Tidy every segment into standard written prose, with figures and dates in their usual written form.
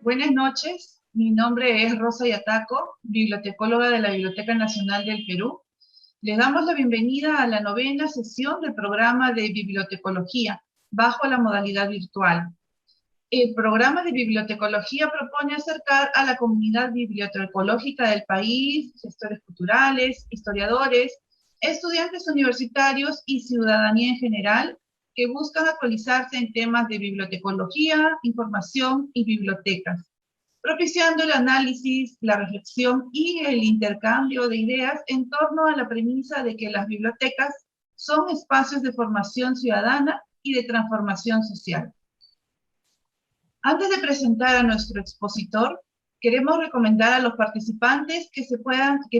Buenas noches, mi nombre es Rosa Yataco, bibliotecóloga de la Biblioteca Nacional del Perú. Les damos la bienvenida a la novena sesión del programa de bibliotecología, bajo la modalidad virtual. El programa de bibliotecología propone acercar a la comunidad bibliotecológica del país, gestores culturales, historiadores, estudiantes universitarios y ciudadanía en general que buscan actualizarse en temas de bibliotecología, información y bibliotecas, propiciando el análisis, la reflexión y el intercambio de ideas en torno a la premisa de que las bibliotecas son espacios de formación ciudadana y de transformación social. Antes de presentar a nuestro expositor, queremos recomendar a los participantes que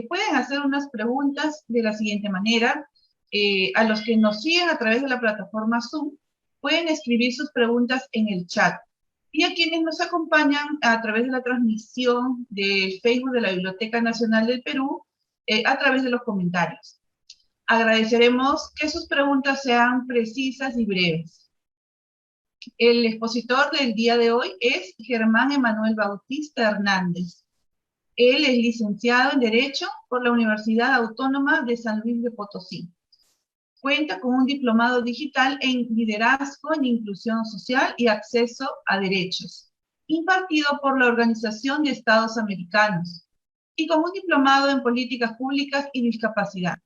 pueden hacer unas preguntas de la siguiente manera. A los que nos siguen a través de la plataforma Zoom, pueden escribir sus preguntas en el chat. Y a quienes nos acompañan a través de la transmisión de Facebook de la Biblioteca Nacional del Perú, a través de los comentarios. Agradeceremos que sus preguntas sean precisas y breves. El expositor del día de hoy es Germán Emanuel Bautista Hernández. Él es licenciado en Derecho por la Universidad Autónoma de San Luis de Potosí. Cuenta con un diplomado digital en Liderazgo en Inclusión Social y Acceso a Derechos, impartido por la Organización de Estados Americanos, y con un diplomado en Políticas Públicas y Discapacidad.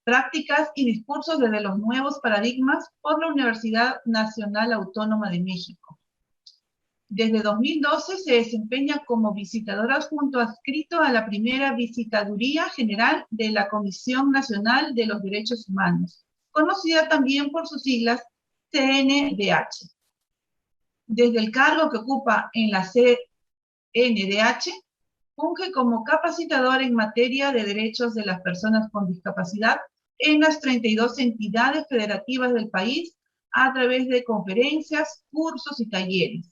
Prácticas y discursos desde los nuevos paradigmas por la Universidad Nacional Autónoma de México. Desde 2012 se desempeña como visitador adjunto adscrito a la primera Visitaduría General de la Comisión Nacional de los Derechos Humanos, conocida también por sus siglas CNDH. Desde el cargo que ocupa en la CNDH, funge como capacitador en materia de derechos de las personas con discapacidad en las 32 entidades federativas del país a través de conferencias, cursos y talleres.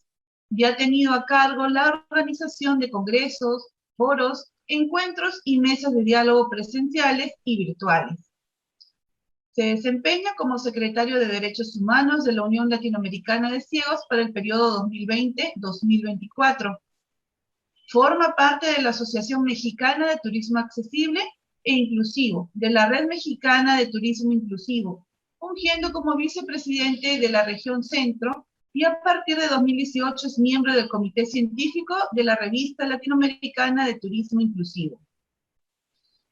Y ha tenido a cargo la organización de congresos, foros, encuentros y mesas de diálogo presenciales y virtuales. Se desempeña como secretario de Derechos Humanos de la Unión Latinoamericana de Ciegos para el periodo 2020-2024. Forma parte de la Asociación Mexicana de Turismo Accesible e Inclusivo, de la Red Mexicana de Turismo Inclusivo, fungiendo como vicepresidente de la región Centro, y a partir de 2018 es miembro del Comité Científico de la Revista Latinoamericana de Turismo Inclusivo.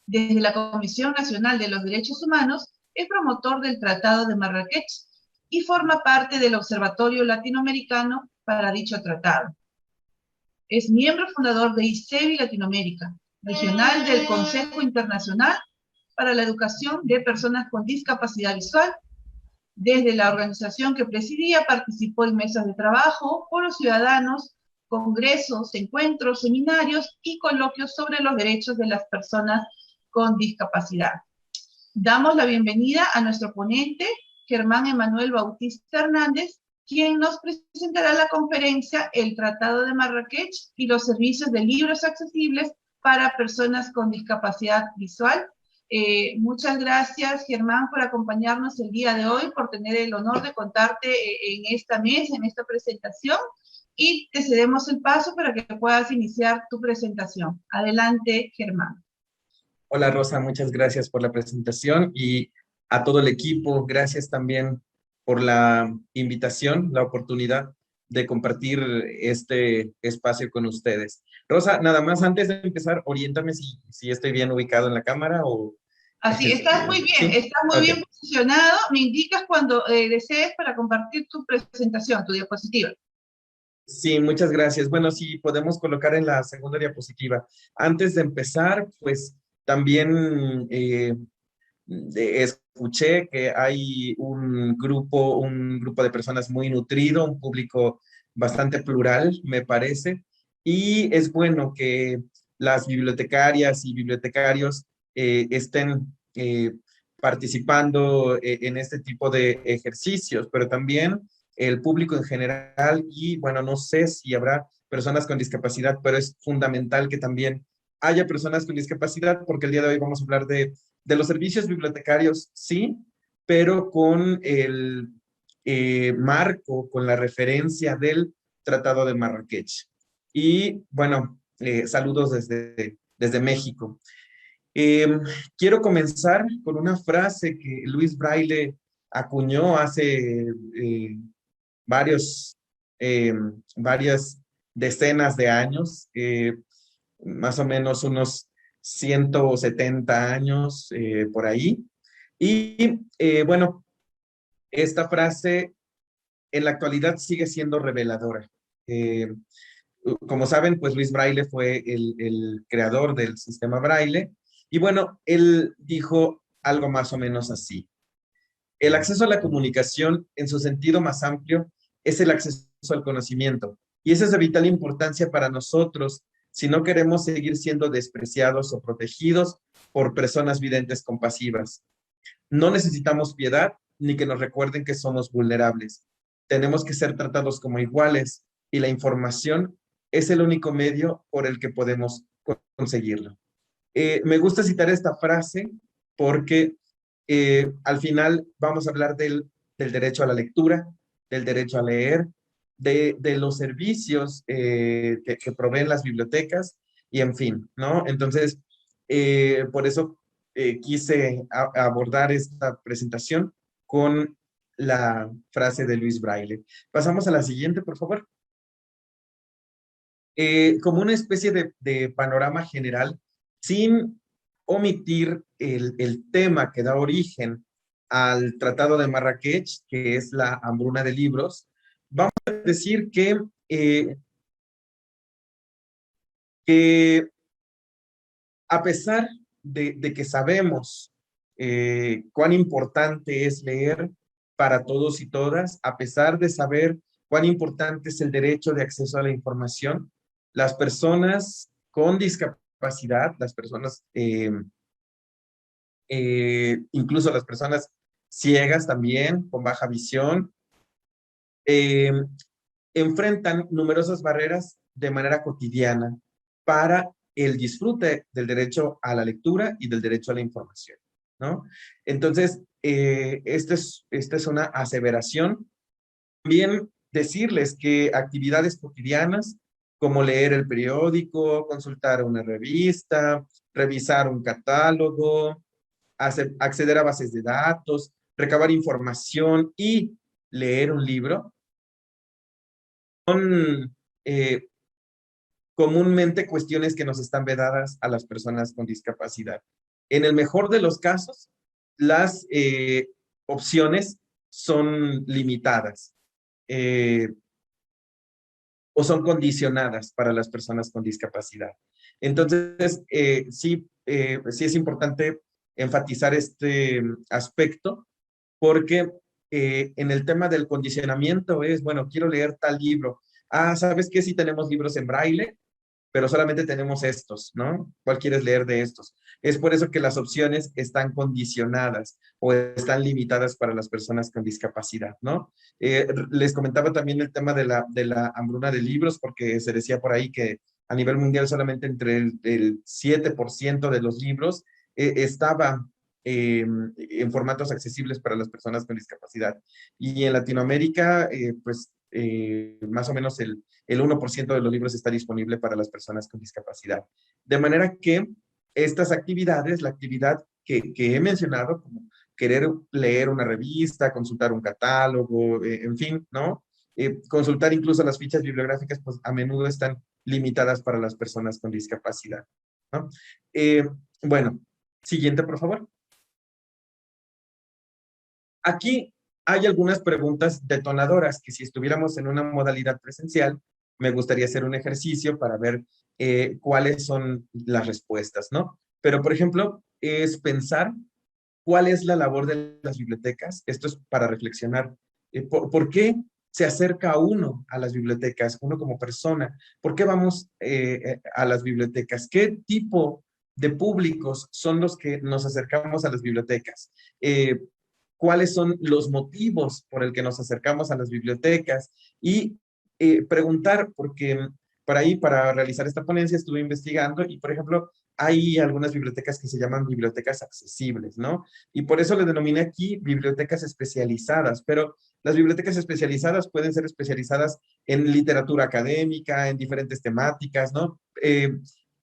Desde la Comisión Nacional de los Derechos Humanos es promotor del Tratado de Marrakech y forma parte del Observatorio Latinoamericano para dicho tratado. Es miembro fundador de ICEBI Latinoamérica, regional del Consejo Internacional para la Educación de Personas con Discapacidad Visual. Desde la organización que presidía, participó en mesas de trabajo, foros ciudadanos, congresos, encuentros, seminarios y coloquios sobre los derechos de las personas con discapacidad. Damos la bienvenida a nuestro ponente, Germán Emanuel Bautista Hernández, quien nos presentará la conferencia El Tratado de Marrakech y los servicios de libros accesibles para personas con discapacidad visual. Muchas gracias, Germán, por acompañarnos el día de hoy, por tener el honor de contarte en esta mesa, en esta presentación, y te cedemos el paso para que puedas iniciar tu presentación. Adelante, Germán. Hola Rosa, muchas gracias por la presentación y a todo el equipo, gracias también por la invitación, la oportunidad de compartir este espacio con ustedes. Rosa, nada más antes de empezar, oriéntame si estoy bien ubicado en la cámara o... Así, estás muy bien, ¿Sí? estás muy Okay. bien posicionado. Me indicas cuando desees para compartir tu presentación, tu diapositiva. Sí, muchas gracias. Bueno, sí, podemos colocar en la segunda diapositiva. Antes de empezar, pues también escuché que hay un grupo de personas muy nutrido, un público bastante plural, me parece, y es bueno que las bibliotecarias y bibliotecarios estén participando en este tipo de ejercicios, pero también el público en general y bueno, no sé si habrá personas con discapacidad, pero es fundamental que también haya personas con discapacidad porque el día de hoy vamos a hablar de los servicios bibliotecarios, sí, pero con el marco, con la referencia del Tratado de Marrakech. Y bueno, saludos desde México. Eh, Quiero comenzar con una frase que Luis Braille acuñó hace varios, eh, varias decenas de años, más o menos unos 170 años por ahí. Y bueno, esta frase en la actualidad sigue siendo reveladora. Eh, Como saben, pues Luis Braille fue el creador del sistema Braille. Y bueno, él dijo algo más o menos así. El acceso a la comunicación, en su sentido más amplio, es el acceso al conocimiento. Y eso es de vital importancia para nosotros si no queremos seguir siendo despreciados o protegidos por personas videntes compasivas. No necesitamos piedad ni que nos recuerden que somos vulnerables. Tenemos que ser tratados como iguales y la información es el único medio por el que podemos conseguirlo. Me gusta citar esta frase porque al final vamos a hablar del derecho a la lectura, del derecho a leer, de los servicios que proveen las bibliotecas y en fin, ¿no? Entonces, por eso quise abordar esta presentación con la frase de Luis Braille. Pasamos a la siguiente, por favor. Como una especie de panorama general, sin omitir el tema que da origen al Tratado de Marrakech, que es la hambruna de libros, vamos a decir que a pesar de que sabemos cuán importante es leer para todos y todas, a pesar de saber cuán importante es el derecho de acceso a la información, las personas con discapacidad, las personas, incluso las personas ciegas también, con baja visión, eh, enfrentan numerosas barreras de manera cotidiana para el disfrute del derecho a la lectura y del derecho a la información, ¿no? Entonces, esta es una aseveración. También decirles que actividades cotidianas como leer el periódico, consultar una revista, revisar un catálogo, acceder a bases de datos, recabar información y leer un libro, son comúnmente cuestiones que nos están vedadas a las personas con discapacidad. En el mejor de los casos, las opciones son limitadas o son condicionadas para las personas con discapacidad. Entonces, sí es importante enfatizar este aspecto porque en el tema del condicionamiento es, bueno, quiero leer tal libro. Ah, ¿sabes qué? Sí tenemos libros en braille, pero solamente tenemos estos, ¿no? ¿Cuál quieres leer de estos? Es por eso que las opciones están condicionadas o están limitadas para las personas con discapacidad, ¿no? Les comentaba también el tema de la hambruna de libros, porque se decía por ahí que a nivel mundial solamente entre el 7% de los libros estaba en formatos accesibles para las personas con discapacidad. Y en Latinoamérica, más o menos el 1% de los libros está disponible para las personas con discapacidad. De manera que estas actividades, la actividad que he mencionado, como querer leer una revista, consultar un catálogo, en fin, ¿no? Consultar incluso las fichas bibliográficas, pues a menudo están limitadas para las personas con discapacidad, ¿no? Bueno, siguiente, por favor. Aquí hay algunas preguntas detonadoras que si estuviéramos en una modalidad presencial, me gustaría hacer un ejercicio para ver cuáles son las respuestas, ¿no? Pero, por ejemplo, es pensar cuál es la labor de las bibliotecas. Esto es para reflexionar. ¿Por qué se acerca uno a las bibliotecas, uno como persona? ¿Por qué vamos a las bibliotecas? ¿Qué tipo de públicos son los que nos acercamos a las bibliotecas? ¿Cuáles son los motivos por el que nos acercamos a las bibliotecas? Y preguntar, porque para ahí, para realizar esta ponencia, estuve investigando y, por ejemplo, hay algunas bibliotecas que se llaman bibliotecas accesibles, ¿no? Y por eso le denominé aquí bibliotecas especializadas, pero Las bibliotecas especializadas pueden ser especializadas en literatura académica, en diferentes temáticas, ¿no?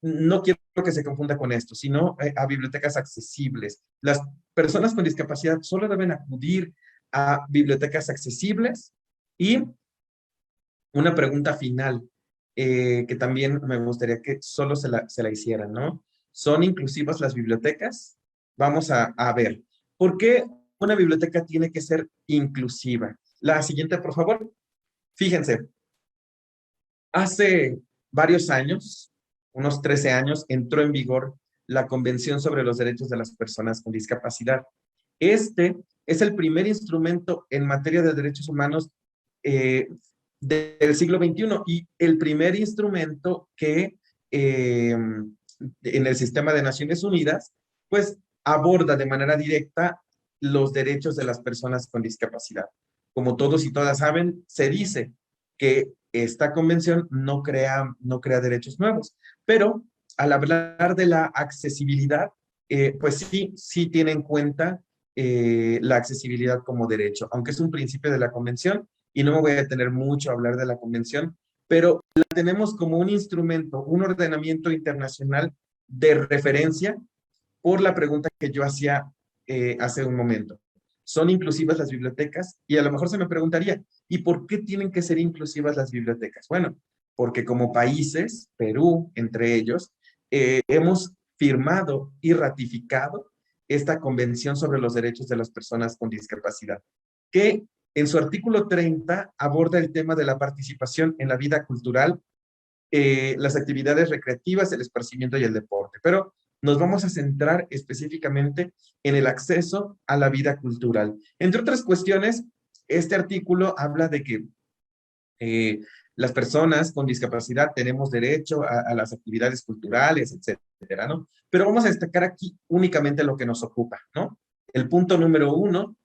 No quiero que se confunda con esto, sino a bibliotecas accesibles. Las personas con discapacidad solo deben acudir a bibliotecas accesibles. Y una pregunta final, que también me gustaría que solo se la hicieran, ¿no? ¿Son inclusivas las bibliotecas? Vamos a ver. ¿Por qué una biblioteca tiene que ser inclusiva? La siguiente, por favor. Fíjense, hace varios años, unos 13 años, entró en vigor la Convención sobre los Derechos de las Personas con Discapacidad. Este es el primer instrumento en materia de derechos humanos del siglo XXI y el primer instrumento que en el sistema de Naciones Unidas, pues aborda de manera directa los derechos de las personas con discapacidad. Como todos y todas saben, se dice que esta convención no crea derechos nuevos, pero al hablar de la accesibilidad, pues sí tiene en cuenta la accesibilidad como derecho, aunque es un principio de la convención, y no me voy a detener mucho a hablar de la convención, pero la tenemos como un instrumento, un ordenamiento internacional de referencia por la pregunta que yo hacía hace un momento. ¿Son inclusivas las bibliotecas? Y a lo mejor se me preguntaría, ¿y por qué tienen que ser inclusivas las bibliotecas? Bueno, porque como países, Perú entre ellos, hemos firmado y ratificado esta Convención sobre los Derechos de las Personas con Discapacidad, que en su artículo 30 aborda el tema de la participación en la vida cultural, las actividades recreativas, el esparcimiento y el deporte. Pero nos vamos a centrar específicamente en el acceso a la vida cultural. Entre otras cuestiones, este artículo habla de que las personas con discapacidad tenemos derecho a las actividades culturales, etcétera, ¿no? Pero vamos a destacar aquí únicamente lo que nos ocupa, ¿no? El punto número 1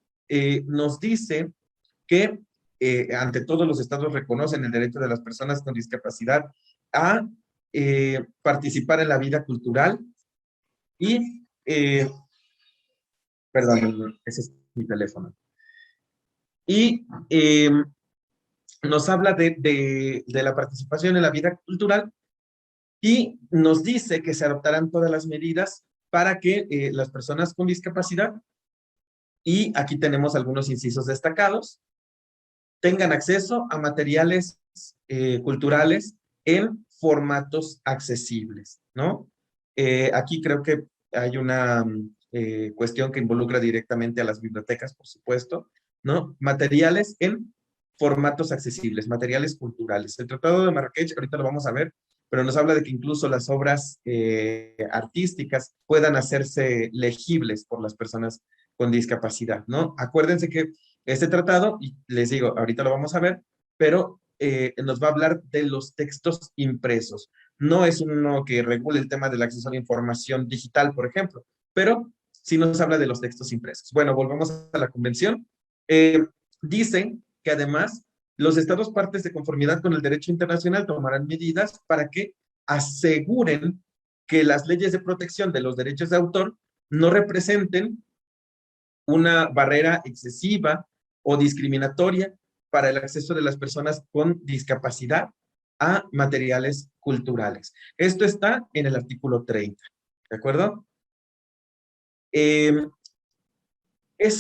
nos dice que ante todo los estados reconocen el derecho de las personas con discapacidad a participar en la vida cultural y, perdón, ese es mi teléfono. Y nos habla de la participación en la vida cultural y nos dice que se adoptarán todas las medidas para que las personas con discapacidad, y aquí tenemos algunos incisos destacados, tengan acceso a materiales culturales en formatos accesibles, ¿no? Aquí creo que hay una cuestión que involucra directamente a las bibliotecas, por supuesto, ¿no? Materiales en formatos accesibles, materiales culturales. El Tratado de Marrakech, ahorita lo vamos a ver, pero nos habla de que incluso las obras artísticas puedan hacerse legibles por las personas con discapacidad, ¿no? Acuérdense que este tratado, y les digo, ahorita lo vamos a ver, pero nos va a hablar de los textos impresos. No es uno que regule el tema del acceso a la información digital, por ejemplo, pero sí nos habla de los textos impresos. Bueno, volvamos a la convención. Dicen que además los estados partes de conformidad con el derecho internacional tomarán medidas para que aseguren que las leyes de protección de los derechos de autor no representen una barrera excesiva o discriminatoria para el acceso de las personas con discapacidad a materiales culturales. Esto está en el artículo 30, ¿de acuerdo? Es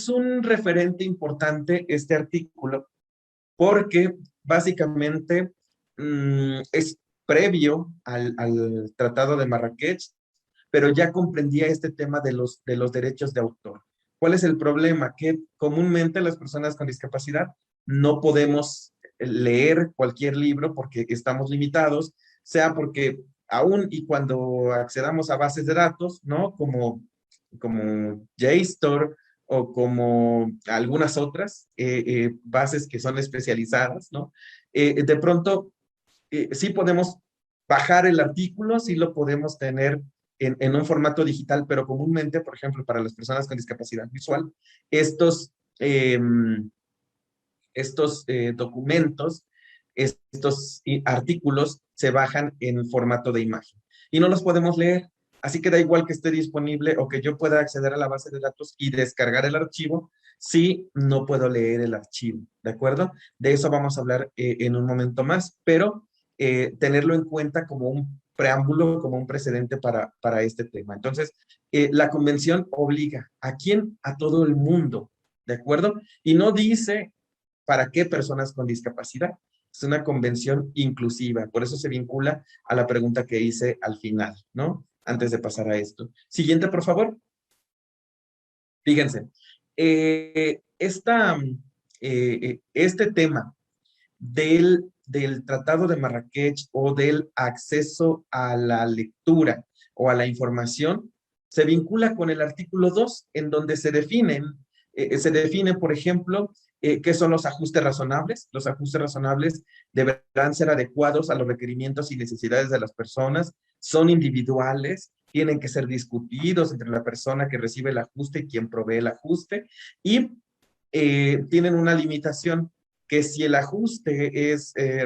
un referente importante este artículo porque básicamente es previo al Tratado de Marrakech, pero ya comprendía este tema de los derechos de autor. ¿Cuál es el problema? Que comúnmente las personas con discapacidad no podemos leer cualquier libro porque estamos limitados, sea porque aún y cuando accedamos a bases de datos, ¿no? Como JSTOR o como algunas otras bases que son especializadas, ¿no? De pronto, sí podemos bajar el artículo, sí lo podemos tener en un formato digital, pero comúnmente, por ejemplo, para las personas con discapacidad visual, estos documentos, estos artículos se bajan en formato de imagen y no los podemos leer. Así que da igual que esté disponible o que yo pueda acceder a la base de datos y descargar el archivo. si no puedo leer el archivo, ¿de acuerdo? De eso vamos a hablar en un momento más, pero tenerlo en cuenta como un preámbulo, como un precedente para este tema. Entonces, la convención obliga ¿a quién? A todo el mundo, ¿de acuerdo? Y no dice para qué personas con discapacidad. Es una convención inclusiva, por eso se vincula a la pregunta que hice al final, ¿no? Antes de pasar a esto. Siguiente, por favor. Fíjense, este tema del Tratado de Marrakech o del acceso a la lectura o a la información se vincula con el artículo 2, en donde se definen, por ejemplo, qué son los ajustes razonables. Los ajustes razonables deberán ser adecuados a los requerimientos y necesidades de las personas, son individuales, tienen que ser discutidos entre la persona que recibe el ajuste y quien provee el ajuste, y tienen una limitación, que si el ajuste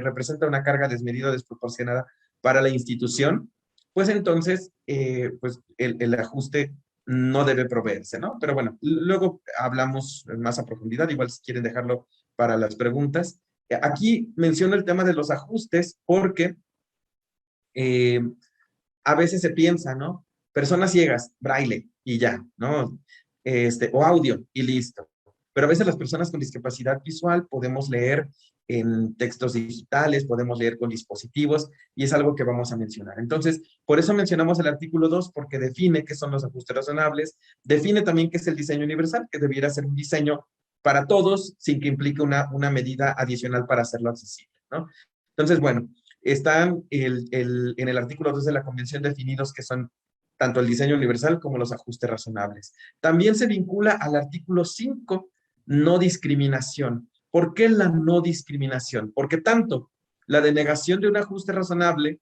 representa una carga desmedida o desproporcionada para la institución, pues entonces pues el ajuste no debe proveerse, ¿no? Pero bueno, luego hablamos más a profundidad, igual si quieren dejarlo para las preguntas. Aquí menciono el tema de los ajustes porque eh, a veces se piensa, ¿no? Personas ciegas, braille y ya, ¿no? O audio y listo. Pero a veces las personas con discapacidad visual podemos leer en textos digitales, podemos leer con dispositivos y es algo que vamos a mencionar. Entonces, por eso mencionamos el artículo 2 porque define qué son los ajustes razonables, define también qué es el diseño universal, que debiera ser un diseño para todos sin que implique una medida adicional para hacerlo accesible, ¿no? Entonces, bueno, están en el artículo 2 de la Convención definidos que son tanto el diseño universal como los ajustes razonables. También se vincula al artículo 5, no discriminación. ¿Por qué la no discriminación? Porque tanto la denegación de un ajuste razonable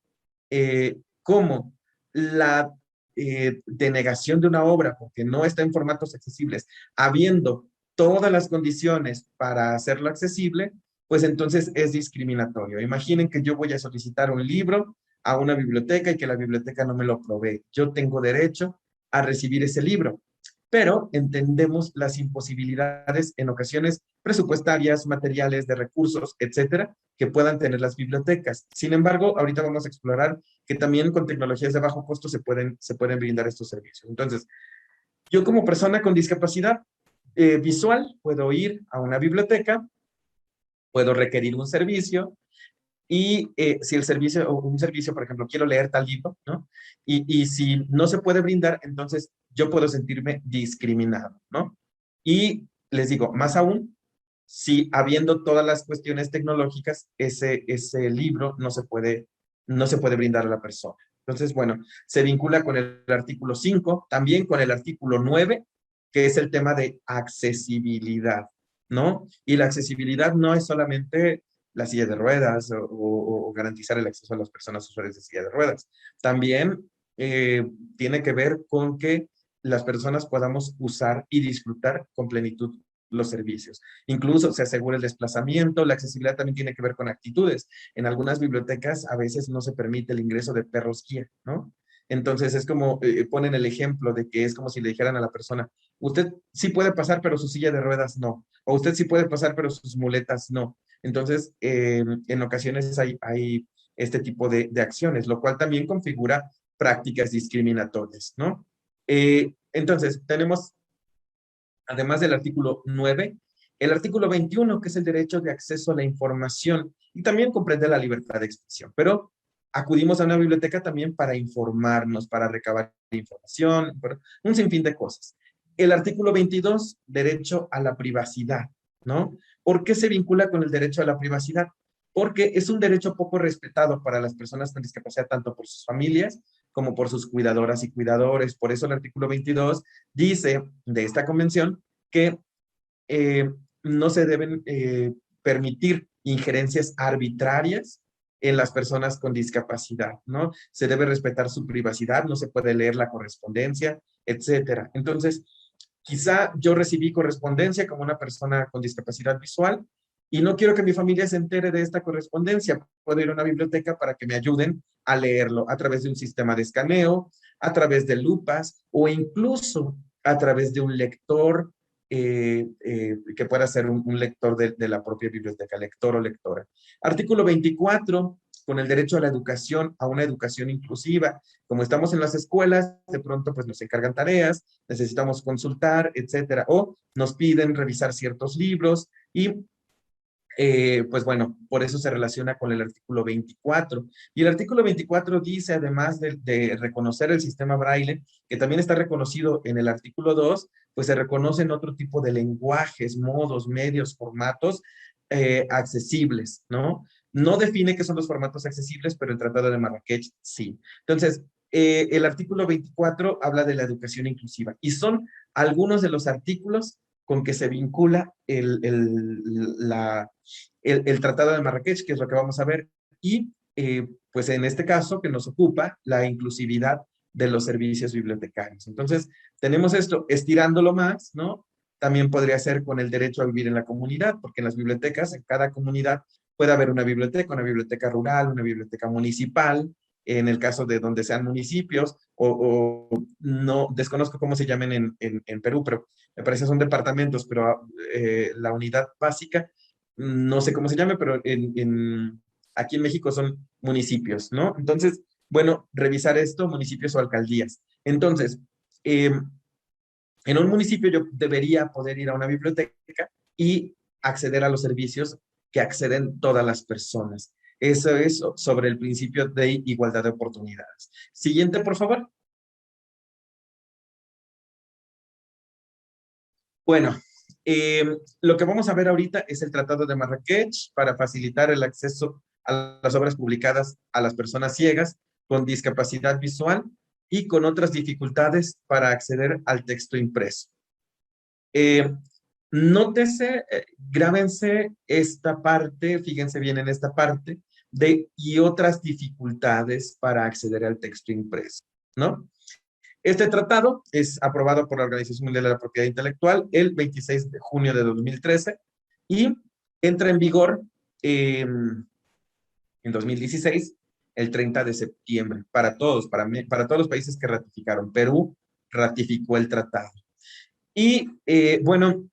como la denegación de una obra porque no está en formatos accesibles, habiendo todas las condiciones para hacerlo accesible, pues entonces es discriminatorio. Imaginen que yo voy a solicitar un libro a una biblioteca y que la biblioteca no me lo provee. Yo tengo derecho a recibir ese libro, pero entendemos las imposibilidades en ocasiones presupuestarias, materiales, de recursos, etcétera, que puedan tener las bibliotecas. Sin embargo, ahorita vamos a explorar que también con tecnologías de bajo costo se pueden brindar estos servicios. Entonces, yo como persona con discapacidad visual puedo ir a una biblioteca, puedo requerir un servicio y si el servicio, o un servicio, por ejemplo, quiero leer tal libro, ¿no? Y si no se puede brindar, entonces yo puedo sentirme discriminado, ¿no? Y les digo, más aún, si habiendo todas las cuestiones tecnológicas, ese libro no se puede brindar a la persona. Entonces, bueno, se vincula con el artículo 5, también con el artículo 9, que es el tema de accesibilidad, ¿no? Y la accesibilidad no es solamente la silla de ruedas o garantizar el acceso a las personas usuarias de silla de ruedas. También tiene que ver con que las personas podamos usar y disfrutar con plenitud los servicios. Incluso se asegura el desplazamiento, la accesibilidad también tiene que ver con actitudes. En algunas bibliotecas a veces no se permite el ingreso de perros guía, ¿no? Entonces es como, ponen el ejemplo de que es como si le dijeran a la persona, usted sí puede pasar, pero su silla de ruedas no. O usted sí puede pasar, pero sus muletas no. Entonces, en ocasiones hay este tipo de acciones, lo cual también configura prácticas discriminatorias, ¿no? Entonces, tenemos, además del artículo 9, el artículo 21, que es el derecho de acceso a la información, y también comprende la libertad de expresión, pero acudimos a una biblioteca también para informarnos, para recabar información, un sinfín de cosas. El artículo 22, derecho a la privacidad, ¿no? ¿Por qué se vincula con el derecho a la privacidad? Porque es un derecho poco respetado para las personas con discapacidad, tanto por sus familias como por sus cuidadoras y cuidadores. Por eso el artículo 22 dice de esta convención que no se deben permitir injerencias arbitrarias en las personas con discapacidad, ¿no? Se debe respetar su privacidad, no se puede leer la correspondencia, etcétera. Entonces, quizá yo recibí correspondencia como una persona con discapacidad visual y no quiero que mi familia se entere de esta correspondencia. Puedo ir a una biblioteca para que me ayuden a leerlo a través de un sistema de escaneo, a través de lupas o incluso a través de un lector que pueda ser un lector de la propia biblioteca, lector o lectora. Artículo 24, con el derecho a la educación, a una educación inclusiva. Como estamos en las escuelas, de pronto pues nos encargan tareas, necesitamos consultar, etcétera, o nos piden revisar ciertos libros y pues bueno, por eso se relaciona con el artículo 24. Y el artículo 24 dice, además de reconocer el sistema braille, que también está reconocido en el artículo 2, pues se reconocen otro tipo de lenguajes, modos, medios, formatos accesibles, ¿no? No define qué son los formatos accesibles, pero el Tratado de Marrakech sí. Entonces, el artículo 24 habla de la educación inclusiva y son algunos de los artículos con que se vincula el Tratado de Marrakech, que es lo que vamos a ver, y pues en este caso que nos ocupa la inclusividad de los servicios bibliotecarios. Entonces, tenemos esto, estirándolo más, ¿no? También podría ser con el derecho a vivir en la comunidad, porque en las bibliotecas, en cada comunidad, puede haber una biblioteca rural, una biblioteca municipal, en el caso de donde sean municipios, o no, desconozco cómo se llamen en Perú, pero me parece son departamentos, pero la unidad básica, no sé cómo se llame, pero aquí en México son municipios, ¿no? Entonces, bueno, revisar esto, municipios o alcaldías. Entonces, en un municipio yo debería poder ir a una biblioteca y acceder a los servicios que acceden todas las personas. Eso es sobre el principio de igualdad de oportunidades. Siguiente, por favor. Bueno, lo que vamos a ver ahorita es el Tratado de Marrakech para facilitar el acceso a las obras publicadas a las personas ciegas con discapacidad visual y con otras dificultades para acceder al texto impreso. Eh, Nótese, grábense esta parte, fíjense bien en esta parte, de y otras dificultades para acceder al texto impreso, ¿no? Este tratado es aprobado por la Organización Mundial de la Propiedad Intelectual el 26 de junio de 2013 y entra en vigor en 2016, el 30 de septiembre, para todos, para todos los países que ratificaron. Perú ratificó el tratado. Y bueno,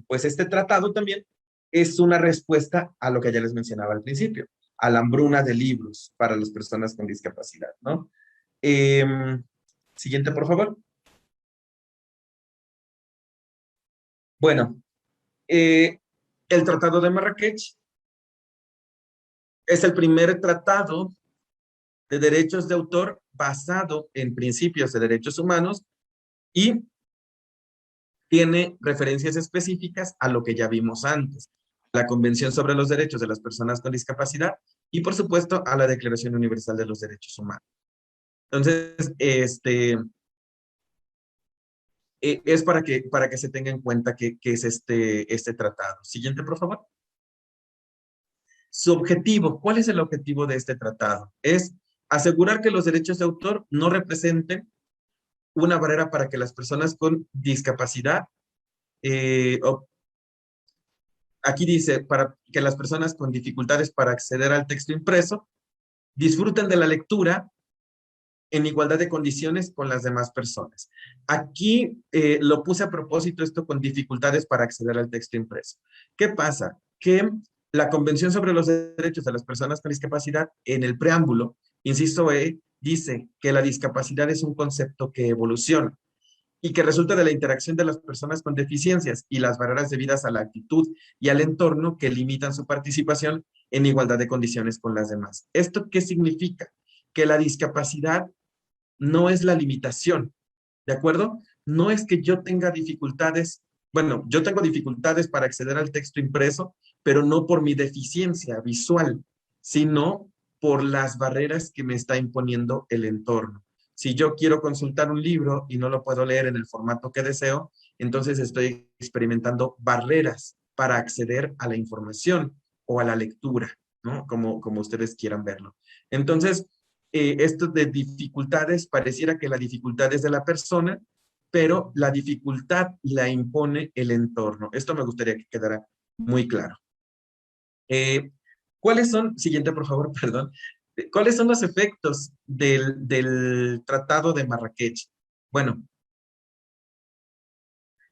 pues este tratado también es una respuesta a lo que ya les mencionaba al principio, a la hambruna de libros para las personas con discapacidad, ¿no? Siguiente, por favor. Bueno, el Tratado de Marrakech es el primer tratado de derechos de autor basado en principios de derechos humanos y tiene referencias específicas a lo que ya vimos antes, la Convención sobre los Derechos de las Personas con Discapacidad y, por supuesto, a la Declaración Universal de los Derechos Humanos. Entonces, es para que se tenga en cuenta que es este tratado. Siguiente, por favor. Su objetivo, ¿cuál es el objetivo de este tratado? Es asegurar que los derechos de autor no representen una barrera para que las personas con discapacidad, aquí dice, para que las personas con dificultades para acceder al texto impreso disfruten de la lectura en igualdad de condiciones con las demás personas. Aquí lo puse a propósito esto con dificultades para acceder al texto impreso. ¿Qué pasa? Que la Convención sobre los Derechos de las Personas con Discapacidad, en el preámbulo, inciso E, dice que la discapacidad es un concepto que evoluciona y que resulta de la interacción de las personas con deficiencias y las barreras debidas a la actitud y al entorno que limitan su participación en igualdad de condiciones con las demás. ¿Esto qué significa? Que la discapacidad no es la limitación, ¿de acuerdo? No es que yo tenga dificultades, bueno, yo tengo dificultades para acceder al texto impreso, pero no por mi deficiencia visual, sino por las barreras que me está imponiendo el entorno. Si yo quiero consultar un libro y no lo puedo leer en el formato que deseo, entonces estoy experimentando barreras para acceder a la información o a la lectura, ¿no? Como ustedes quieran verlo. Entonces, esto de dificultades, pareciera que la dificultad es de la persona, pero la dificultad la impone el entorno. Esto me gustaría que quedara muy claro. ¿Cuáles son, siguiente por favor, perdón, cuáles son los efectos del Tratado de Marrakech? Bueno,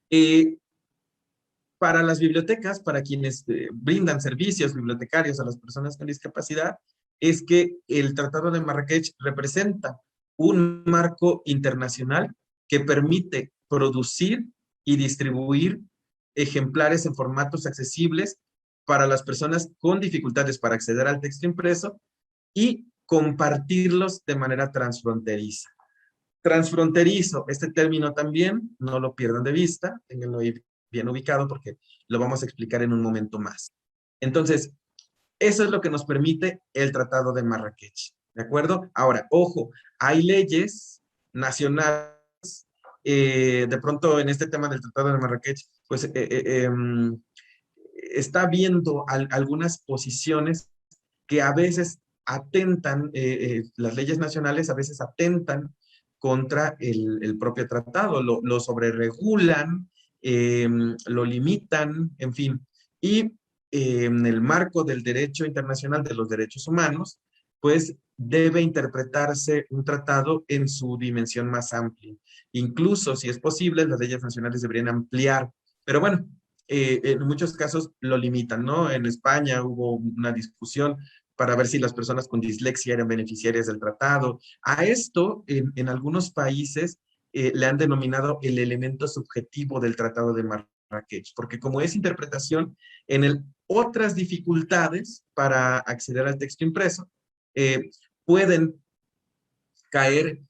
Eh, para las bibliotecas, para quienes brindan servicios bibliotecarios a las personas con discapacidad, es que el Tratado de Marrakech representa un marco internacional que permite producir y distribuir ejemplares en formatos accesibles para las personas con dificultades para acceder al texto impreso y compartirlos de manera transfronteriza. Transfronterizo, este término también, no lo pierdan de vista, tenganlo bien ubicado porque lo vamos a explicar en un momento más. Entonces, eso es lo que nos permite el Tratado de Marrakech, ¿de acuerdo? Ahora, ojo, hay leyes nacionales, de pronto en este tema del Tratado de Marrakech, pues está viendo algunas posiciones que a veces atentan, las leyes nacionales a veces atentan contra el propio tratado, lo sobreregulan, lo limitan, en fin. Y en el marco del derecho internacional de los derechos humanos, pues debe interpretarse un tratado en su dimensión más amplia. Incluso, si es posible, las leyes nacionales deberían ampliar. Pero bueno, en muchos casos lo limitan, ¿no? En España hubo una discusión para ver si las personas con dislexia eran beneficiarias del tratado. A esto, en algunos países, le han denominado el elemento subjetivo del Tratado de Marrakech, porque como es interpretación, otras dificultades para acceder al texto impreso pueden caer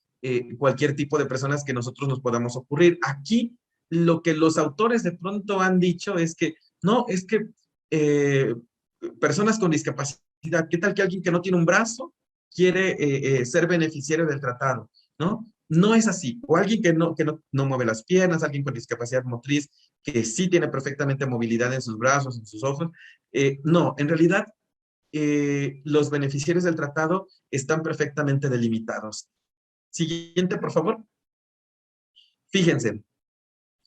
cualquier tipo de personas que nosotros nos podamos ocurrir. Aquí, lo que los autores de pronto han dicho es que, no, es que personas con discapacidad, ¿qué tal que alguien que no tiene un brazo quiere ser beneficiario del tratado? ¿No? No es así. O alguien que no mueve las piernas, alguien con discapacidad motriz, que sí tiene perfectamente movilidad en sus brazos, en sus ojos. No, en realidad los beneficiarios del tratado están perfectamente delimitados. Siguiente, por favor. Fíjense,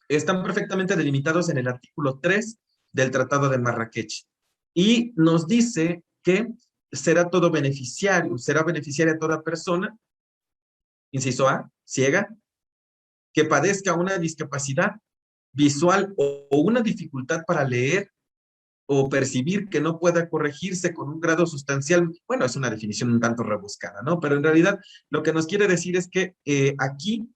están perfectamente delimitados en el artículo 3 del Tratado de Marrakech. Y nos dice que será todo beneficiario, será beneficiaria toda persona, inciso A, ciega, que padezca una discapacidad visual o una dificultad para leer o percibir que no pueda corregirse con un grado sustancial. Bueno, es una definición un tanto rebuscada, ¿no? Pero en realidad lo que nos quiere decir es que aquí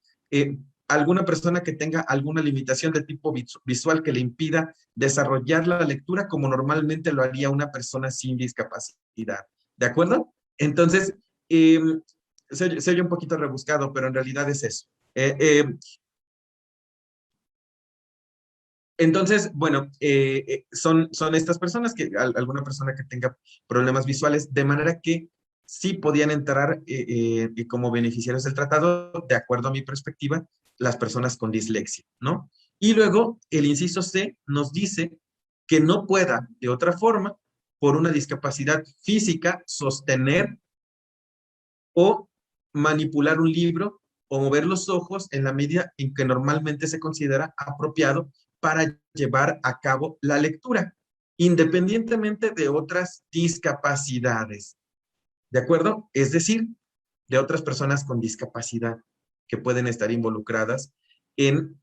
alguna persona que tenga alguna limitación de tipo visual que le impida desarrollar la lectura como normalmente lo haría una persona sin discapacidad. ¿De acuerdo? Entonces, se oye un poquito rebuscado, pero en realidad es eso. Entonces, bueno, son estas personas, alguna persona que tenga problemas visuales, de manera que sí podían entrar como beneficiarios del tratado, de acuerdo a mi perspectiva, las personas con dislexia, ¿no? Y luego, el inciso C nos dice que no pueda, de otra forma, por una discapacidad física, sostener o manipular un libro o mover los ojos en la medida en que normalmente se considera apropiado para llevar a cabo la lectura, independientemente de otras discapacidades. ¿De acuerdo? Es decir, de otras personas con discapacidad que pueden estar involucradas en,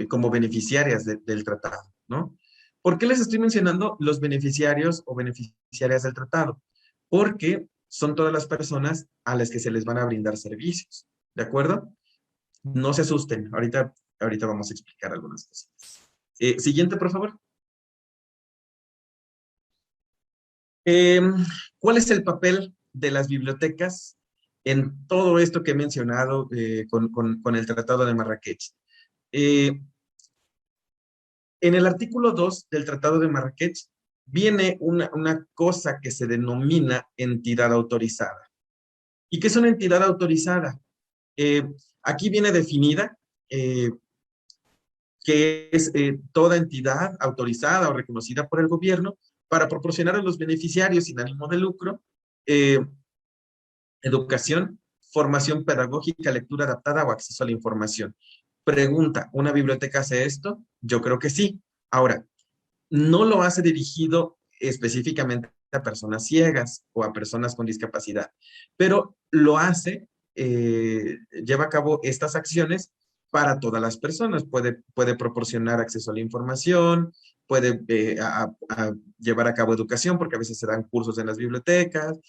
como beneficiarias del tratado, ¿no? ¿Por qué les estoy mencionando los beneficiarios o beneficiarias del tratado? Porque son todas las personas a las que se les van a brindar servicios, ¿de acuerdo? No se asusten, ahorita vamos a explicar algunas cosas. Siguiente, por favor. Eh, ¿Cuál es el papel de las bibliotecas en todo esto que he mencionado con el Tratado de Marrakech? En el artículo 2 del Tratado de Marrakech viene una cosa que se denomina entidad autorizada. ¿Y qué es una entidad autorizada? Eh, Aquí viene definida que es toda entidad autorizada o reconocida por el gobierno para proporcionar a los beneficiarios sin ánimo de lucro educación, formación pedagógica, lectura adaptada o acceso a la información. Pregunta, ¿una biblioteca hace esto? Yo creo que sí. Ahora, no lo hace dirigido específicamente a personas ciegas o a personas con discapacidad, pero lo hace, lleva a cabo estas acciones para todas las personas. Puede proporcionar acceso a la información, puede llevar a cabo educación, porque a veces se dan cursos en las bibliotecas,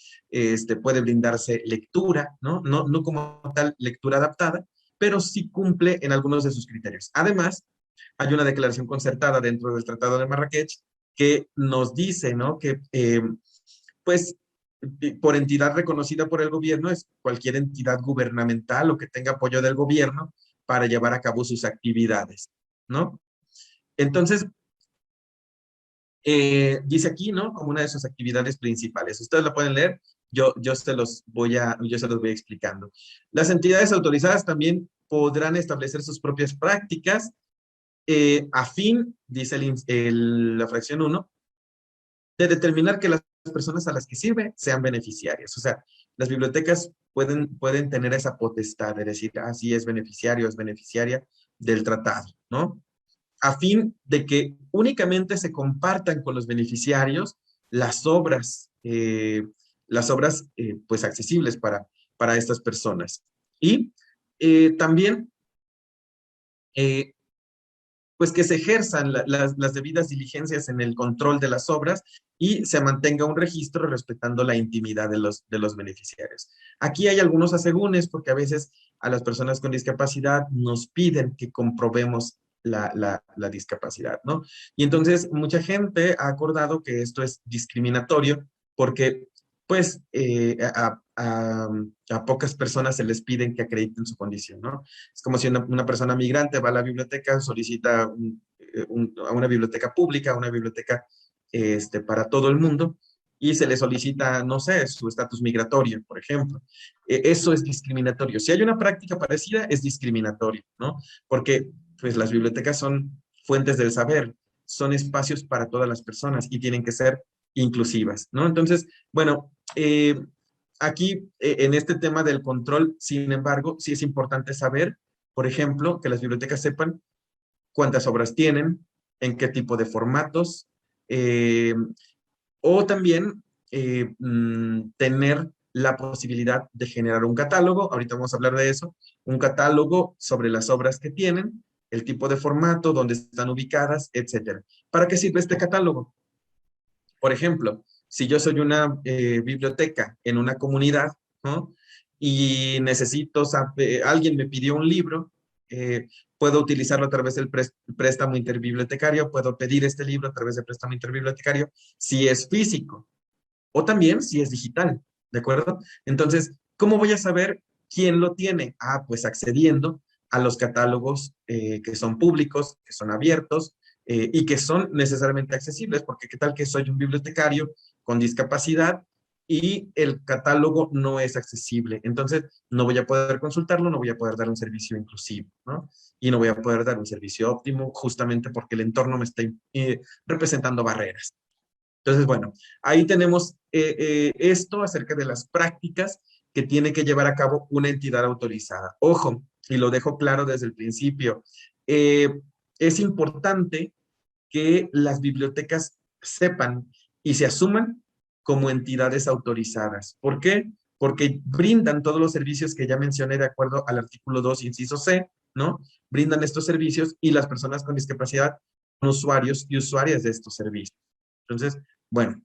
puede brindarse lectura, ¿no? No como tal lectura adaptada, pero sí cumple en algunos de sus criterios. Además, hay una declaración concertada dentro del Tratado de Marrakech que nos dice, ¿no? Que, pues, por entidad reconocida por el gobierno es cualquier entidad gubernamental o que tenga apoyo del gobierno para llevar a cabo sus actividades, ¿no? Entonces, dice aquí, ¿no? Como una de sus actividades principales. Ustedes la pueden leer, yo se los voy explicando. Las entidades autorizadas también podrán establecer sus propias prácticas a fin, dice la fracción 1, de determinar que las personas a las que sirve sean beneficiarias. O sea, las bibliotecas pueden tener esa potestad de decir, ah, sí, es beneficiario, es beneficiaria del tratado, ¿no? A fin de que únicamente se compartan con los beneficiarios las obras pues accesibles para estas personas. Y también pues que se ejerzan las debidas diligencias en el control de las obras y se mantenga un registro respetando la intimidad de los beneficiarios. Aquí hay algunos asegúnes porque a veces a las personas con discapacidad nos piden que comprobemos la discapacidad, ¿no? Y entonces mucha gente ha acordado que esto es discriminatorio porque pues a pocas personas se les piden que acrediten su condición, ¿no? Es como si una persona migrante va a la biblioteca, solicita a una biblioteca pública, a una biblioteca para todo el mundo, y se le solicita, no sé, su estatus migratorio, por ejemplo. Eso es discriminatorio. Si hay una práctica parecida, es discriminatorio, ¿no? Porque pues, las bibliotecas son fuentes del saber, son espacios para todas las personas y tienen que ser inclusivas, ¿no? Entonces, bueno, aquí, en este tema del control, sin embargo, sí es importante saber, por ejemplo, que las bibliotecas sepan cuántas obras tienen, en qué tipo de formatos, o también tener la posibilidad de generar un catálogo, ahorita vamos a hablar de eso, un catálogo sobre las obras que tienen, el tipo de formato, dónde están ubicadas, etcétera. ¿Para qué sirve este catálogo? Por ejemplo, si yo soy una biblioteca en una comunidad, ¿no? Y alguien me pidió un libro, puedo utilizarlo a través del préstamo interbibliotecario, puedo pedir este libro a través del préstamo interbibliotecario, si es físico, o también si es digital, ¿de acuerdo? Entonces, ¿cómo voy a saber quién lo tiene? Ah, pues accediendo a los catálogos que son públicos, que son abiertos y que son necesariamente accesibles, porque qué tal que soy un bibliotecario con discapacidad y el catálogo no es accesible. Entonces, no voy a poder consultarlo, no voy a poder dar un servicio inclusivo, ¿no? Y no voy a poder dar un servicio óptimo justamente porque el entorno me está representando barreras. Entonces, bueno, ahí tenemos esto acerca de las prácticas que tiene que llevar a cabo una entidad autorizada. Ojo, y lo dejo claro desde el principio, eh, es importante que las bibliotecas sepan y se asuman como entidades autorizadas. ¿Por qué? Porque brindan todos los servicios que ya mencioné de acuerdo al artículo 2, inciso C, ¿no? Brindan estos servicios y las personas con discapacidad son usuarios y usuarias de estos servicios. Entonces, bueno,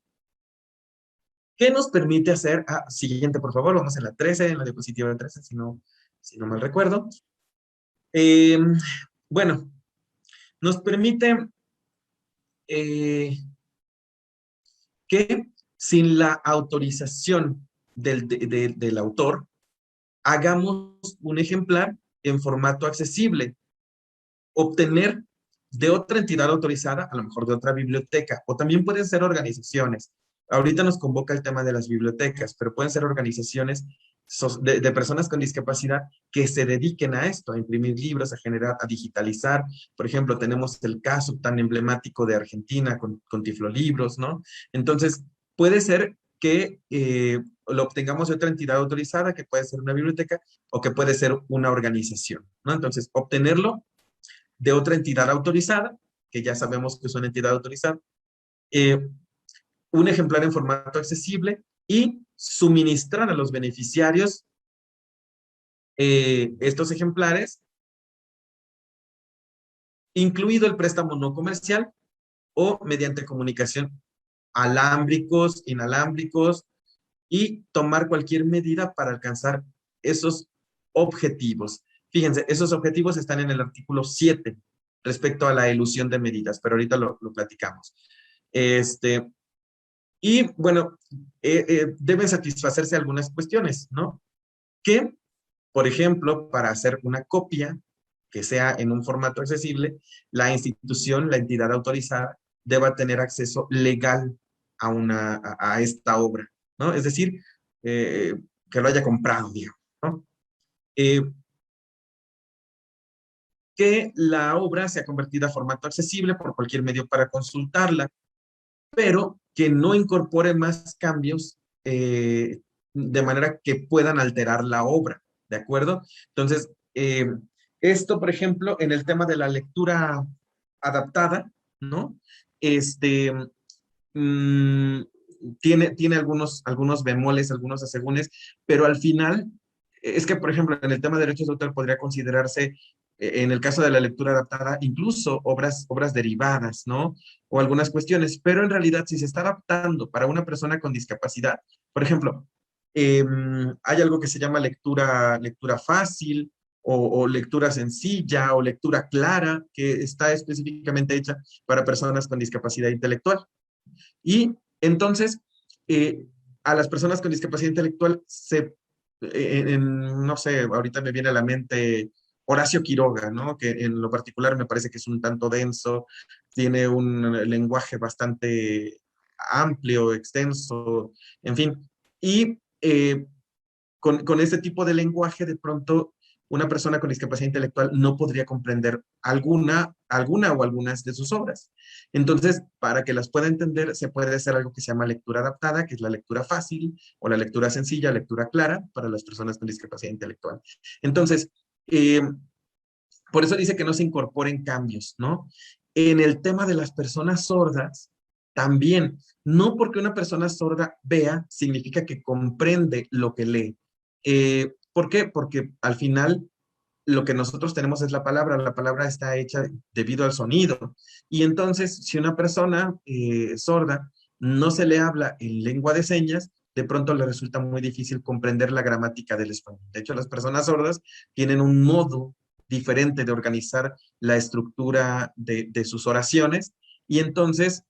¿qué nos permite hacer? Ah, siguiente, por favor, vamos en la 13, en la diapositiva 13, si no mal recuerdo. Eh, bueno, nos permite que sin la autorización del autor, hagamos un ejemplar en formato accesible, obtener de otra entidad autorizada, a lo mejor de otra biblioteca, o también pueden ser organizaciones. Ahorita nos convoca el tema de las bibliotecas, pero pueden ser organizaciones de personas con discapacidad que se dediquen a esto, a imprimir libros, a generar, a digitalizar. Por ejemplo, tenemos el caso tan emblemático de Argentina con Tiflolibros, ¿no? Entonces, puede ser que lo obtengamos de otra entidad autorizada, que puede ser una biblioteca o que puede ser una organización, ¿no? Entonces, obtenerlo de otra entidad autorizada, que ya sabemos que es una entidad autorizada, eh, un ejemplar en formato accesible y suministrar a los beneficiarios estos ejemplares incluido el préstamo no comercial o mediante comunicación alámbricos, inalámbricos, y tomar cualquier medida para alcanzar esos objetivos. Fíjense, esos objetivos están en el artículo 7 respecto a la elusión de medidas, pero ahorita lo platicamos. Y bueno, deben satisfacerse algunas cuestiones, ¿no? Que, por ejemplo, para hacer una copia que sea en un formato accesible, la institución, la entidad autorizada, deba tener acceso legal a esta obra, ¿no? Es decir, eh, que lo haya comprado, digamos, ¿no? Eh, que la obra sea convertida a formato accesible por cualquier medio para consultarla, pero que no incorpore más cambios de manera que puedan alterar la obra, ¿de acuerdo? Entonces, esto, por ejemplo, en el tema de la lectura adaptada, ¿no? Este, mm, tiene algunos bemoles, algunos asegúnes, pero al final, es que, por ejemplo, en el tema de derechos de autor podría considerarse, en el caso de la lectura adaptada, incluso obras derivadas, ¿no? O algunas cuestiones, pero en realidad, si se está adaptando para una persona con discapacidad, por ejemplo, hay algo que se llama lectura fácil, o lectura sencilla, o lectura clara, que está específicamente hecha para personas con discapacidad intelectual. Y entonces, eh, a las personas con discapacidad intelectual no sé, ahorita me viene a la mente Horacio Quiroga, ¿no? Que en lo particular me parece que es un tanto denso, tiene un lenguaje bastante amplio, extenso, en fin. Y con este tipo de lenguaje, de pronto, una persona con discapacidad intelectual no podría comprender alguna o algunas de sus obras. Entonces, para que las pueda entender, se puede hacer algo que se llama lectura adaptada, que es la lectura fácil, o la lectura sencilla, lectura clara, para las personas con discapacidad intelectual. Entonces, por eso dice que no se incorporen cambios, ¿no? En el tema de las personas sordas, también, no porque una persona sorda vea, significa que comprende lo que lee. ¿Por qué? Porque al final lo que nosotros tenemos es la palabra está hecha debido al sonido. Y entonces, si una persona sorda no se le habla en lengua de señas, de pronto le resulta muy difícil comprender la gramática del español. De hecho, las personas sordas tienen un modo diferente de organizar la estructura de sus oraciones, y entonces,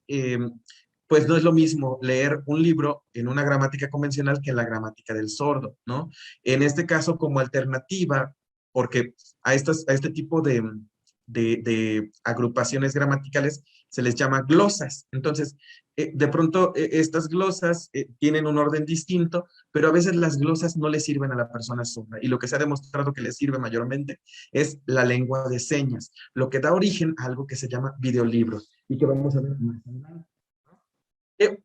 pues no es lo mismo leer un libro en una gramática convencional que en la gramática del sordo, ¿no? En este caso, como alternativa, porque a este tipo de agrupaciones gramaticales se les llama glosas. Entonces, de pronto estas glosas tienen un orden distinto, pero a veces las glosas no le sirven a la persona sorda, y lo que se ha demostrado que le sirve mayormente es la lengua de señas, lo que da origen a algo que se llama videolibros y que vamos a ver más adelante. Eh,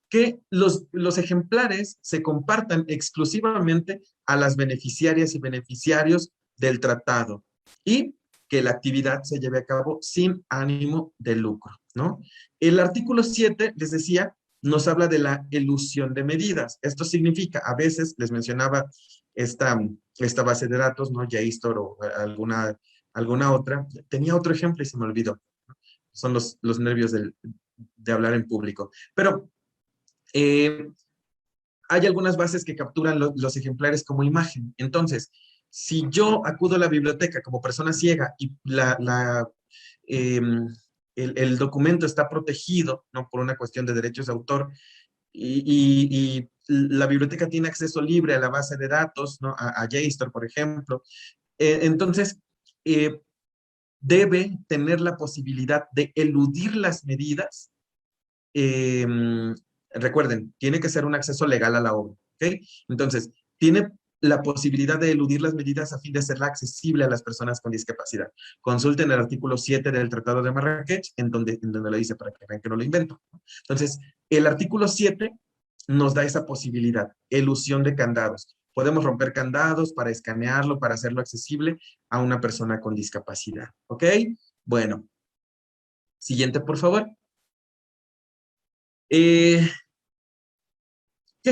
que los ejemplares se compartan exclusivamente a las beneficiarias y beneficiarios del tratado, y que la actividad se lleve a cabo sin ánimo de lucro, ¿no? El artículo 7, les decía, nos habla de la elusión de medidas. Esto significa, a veces, les mencionaba esta base de datos, ¿no? JSTOR o alguna otra. Tenía otro ejemplo y se me olvidó. Son los nervios de hablar en público. Pero eh, hay algunas bases que capturan los ejemplares como imagen. Entonces, si yo acudo a la biblioteca como persona ciega y eh, el documento está protegido, ¿no? Por una cuestión de derechos de autor, y la biblioteca tiene acceso libre a la base de datos, ¿no? A JSTOR, por ejemplo, entonces debe tener la posibilidad de eludir las medidas. eh, Recuerden, tiene que ser un acceso legal a la obra, ¿ok? Entonces, tiene la posibilidad de eludir las medidas a fin de hacerla accesible a las personas con discapacidad. Consulten el artículo 7 del Tratado de Marrakech, en donde lo dice, para que vean que no lo invento. Entonces, el artículo 7 nos da esa posibilidad, elusión de candados. Podemos romper candados para escanearlo, para hacerlo accesible a una persona con discapacidad, ¿ok? Bueno, siguiente, por favor. ¿Qué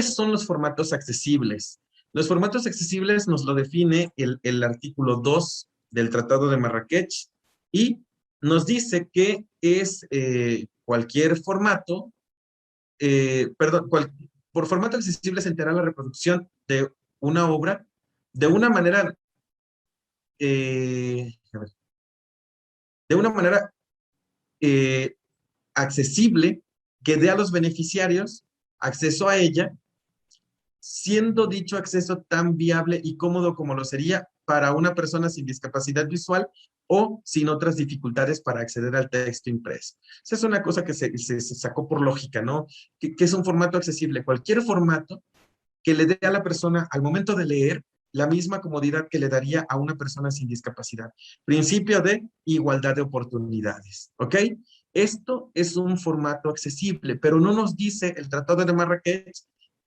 son los formatos accesibles? Los formatos accesibles nos lo define el artículo 2 del Tratado de Marrakech, y nos dice que es cualquier formato, perdón, por formato accesible se entenderá la reproducción de una obra de una manera, a ver, de una manera eh, accesible que dé a los beneficiarios acceso a ella, siendo dicho acceso tan viable y cómodo como lo sería para una persona sin discapacidad visual o sin otras dificultades para acceder al texto impreso. Esa es una cosa que se sacó por lógica, ¿no? Que es un formato accesible. Cualquier formato que le dé a la persona al momento de leer la misma comodidad que le daría a una persona sin discapacidad. Principio de igualdad de oportunidades, ¿ok? Esto es un formato accesible, pero no nos dice el Tratado de Marrakech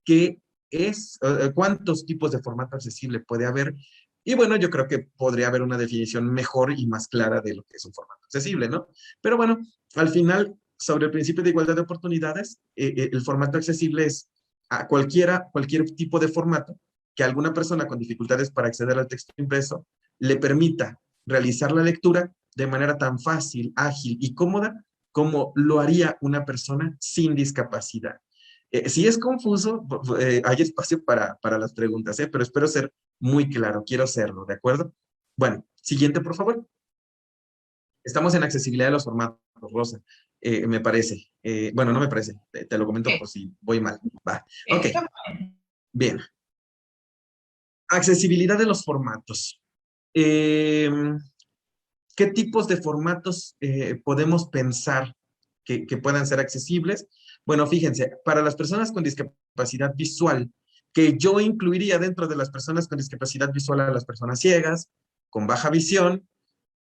que es, cuántos tipos de formato accesible puede haber. Y bueno, yo creo que podría haber una definición mejor y más clara de lo que es un formato accesible, ¿no? Pero bueno, al final, sobre el principio de igualdad de oportunidades, el formato accesible es a cualquier tipo de formato que alguna persona con dificultades para acceder al texto impreso le permita realizar la lectura de manera tan fácil, ágil y cómoda como lo haría una persona sin discapacidad. Si es confuso, hay espacio para las preguntas, pero espero ser muy claro, quiero serlo, ¿de acuerdo? Bueno, siguiente, por favor. Estamos en accesibilidad de los formatos, Rosa, me parece. Bueno, no me parece, te lo comento por si voy mal. Va, ok, bien. Accesibilidad de los formatos. Eh, ¿Qué tipos de formatos podemos pensar que puedan ser accesibles? Bueno, fíjense, para las personas con discapacidad visual, que yo incluiría dentro de las personas con discapacidad visual a las personas ciegas, con baja visión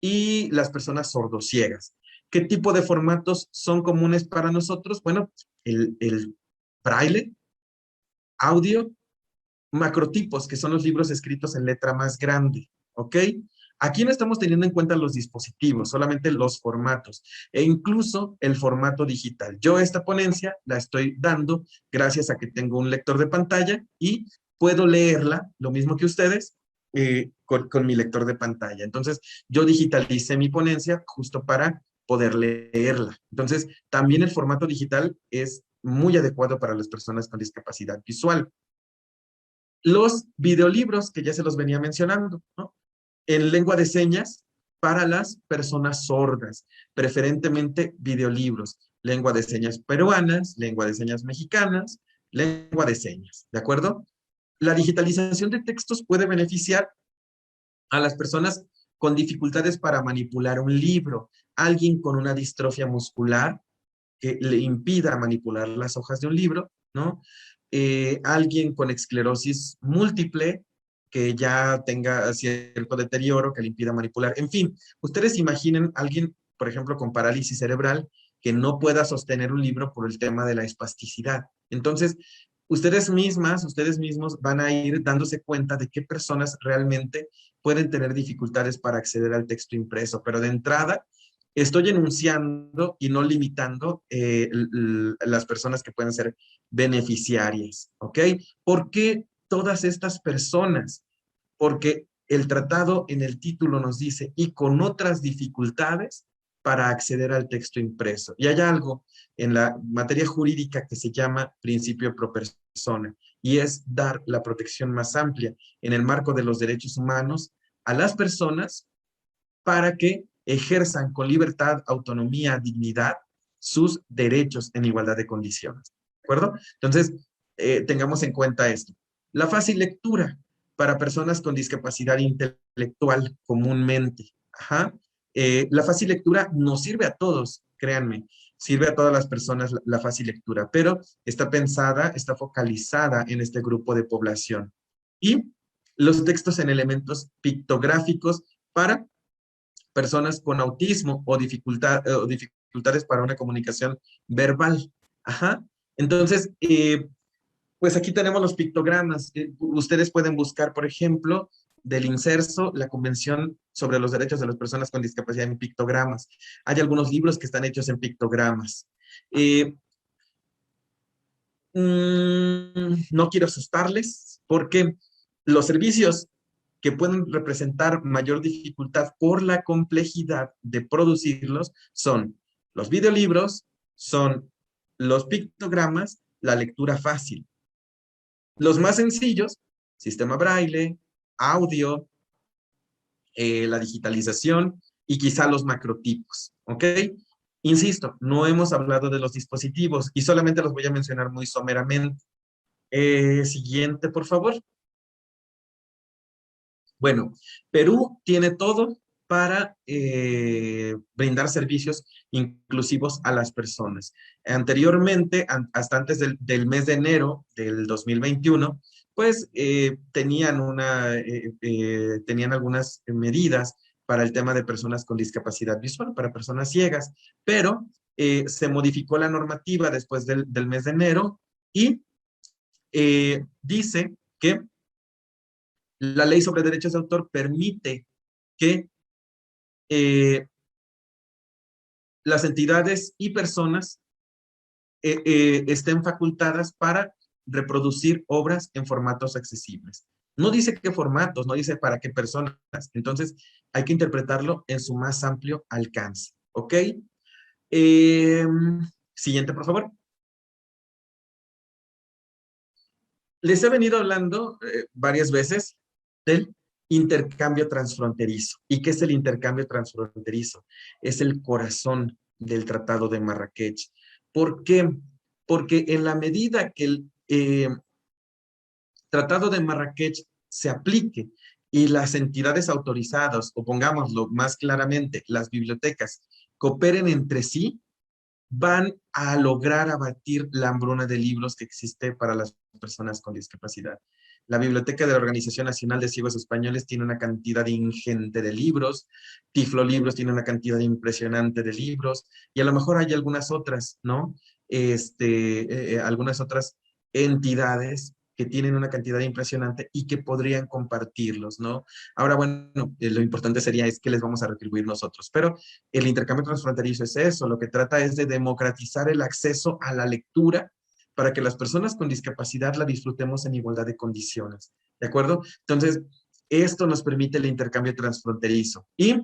y las personas sordociegas. ¿Qué tipo de formatos son comunes para nosotros? Bueno, el braille, audio, macrotipos, que son los libros escritos en letra más grande, ¿ok? Aquí no estamos teniendo en cuenta los dispositivos, solamente los formatos e incluso el formato digital. Yo esta ponencia la estoy dando gracias a que tengo un lector de pantalla y puedo leerla, lo mismo que ustedes, con mi lector de pantalla. Entonces, yo digitalicé mi ponencia justo para poder leerla. Entonces, también el formato digital es muy adecuado para las personas con discapacidad visual. Los videolibros, que ya se los venía mencionando, ¿no? En lengua de señas para las personas sordas, preferentemente videolibros, lengua de señas peruanas, lengua de señas mexicanas, lengua de señas, ¿de acuerdo? La digitalización de textos puede beneficiar a las personas con dificultades para manipular un libro, alguien con una distrofia muscular que le impida manipular las hojas de un libro, ¿no? Alguien con esclerosis múltiple que ya tenga cierto deterioro que le impida manipular. En fin, ustedes imaginen a alguien, por ejemplo, con parálisis cerebral que no pueda sostener un libro por el tema de la espasticidad. Entonces, ustedes mismas, ustedes mismos van a ir dándose cuenta de qué personas realmente pueden tener dificultades para acceder al texto impreso, pero de entrada estoy enunciando y no limitando las personas que pueden ser beneficiarias, ¿ok? ¿Por qué todas estas personas? Porque el tratado en el título nos dice, y con otras dificultades para acceder al texto impreso. Y hay algo en la materia jurídica que se llama principio pro persona, y es dar la protección más amplia en el marco de los derechos humanos a las personas para que ejerzan con libertad, autonomía, dignidad sus derechos en igualdad de condiciones. ¿De acuerdo? Entonces, tengamos en cuenta esto. La fácil lectura para personas con discapacidad intelectual comúnmente. Ajá. La fácil lectura nos sirve a todos, créanme, sirve a todas las personas la fácil lectura, pero está pensada, está focalizada en este grupo de población. Y los textos en elementos pictográficos para personas con autismo o dificultades para una comunicación verbal. Ajá. Entonces, pues aquí tenemos los pictogramas. Ustedes pueden buscar, por ejemplo, del INSERSO, la Convención sobre los Derechos de las Personas con Discapacidad en pictogramas. Hay algunos libros que están hechos en pictogramas. No quiero asustarles porque los servicios que pueden representar mayor dificultad por la complejidad de producirlos son los videolibros, son los pictogramas, la lectura fácil. Los más sencillos, sistema braille, audio, la digitalización y quizá los macrotipos, ¿ok? Insisto, no hemos hablado de los dispositivos y solamente los voy a mencionar muy someramente. Siguiente, por favor. Bueno, Perú tiene todo para brindar servicios inclusivos a las personas. Anteriormente, hasta antes del mes de enero del 2021, pues tenían algunas medidas para el tema de personas con discapacidad visual, para personas ciegas, pero se modificó la normativa después del mes de enero y dice que la ley sobre derechos de autor permite que las entidades y personas estén facultadas para reproducir obras en formatos accesibles. No dice qué formatos, no dice para qué personas. Entonces, hay que interpretarlo en su más amplio alcance. ¿Ok? Siguiente, por favor. Les he venido hablando varias veces del intercambio transfronterizo. ¿Y qué es el intercambio transfronterizo? Es el corazón del Tratado de Marrakech. ¿Por qué? Porque en la medida que el Tratado de Marrakech se aplique y las entidades autorizadas, o pongámoslo más claramente, las bibliotecas, cooperen entre sí, van a lograr abatir la hambruna de libros que existe para las personas con discapacidad. La Biblioteca de la Organización Nacional de Ciegos Españoles tiene una cantidad ingente de libros, Tiflo Libros tiene una cantidad impresionante de libros, y a lo mejor hay algunas otras, ¿no? Algunas otras entidades que tienen una cantidad impresionante y que podrían compartirlos, ¿no? Ahora, bueno, lo importante sería es que les vamos a retribuir nosotros, pero el intercambio transfronterizo es eso, lo que trata es de democratizar el acceso a la lectura para que las personas con discapacidad la disfrutemos en igualdad de condiciones, ¿de acuerdo? Entonces, esto nos permite el intercambio transfronterizo y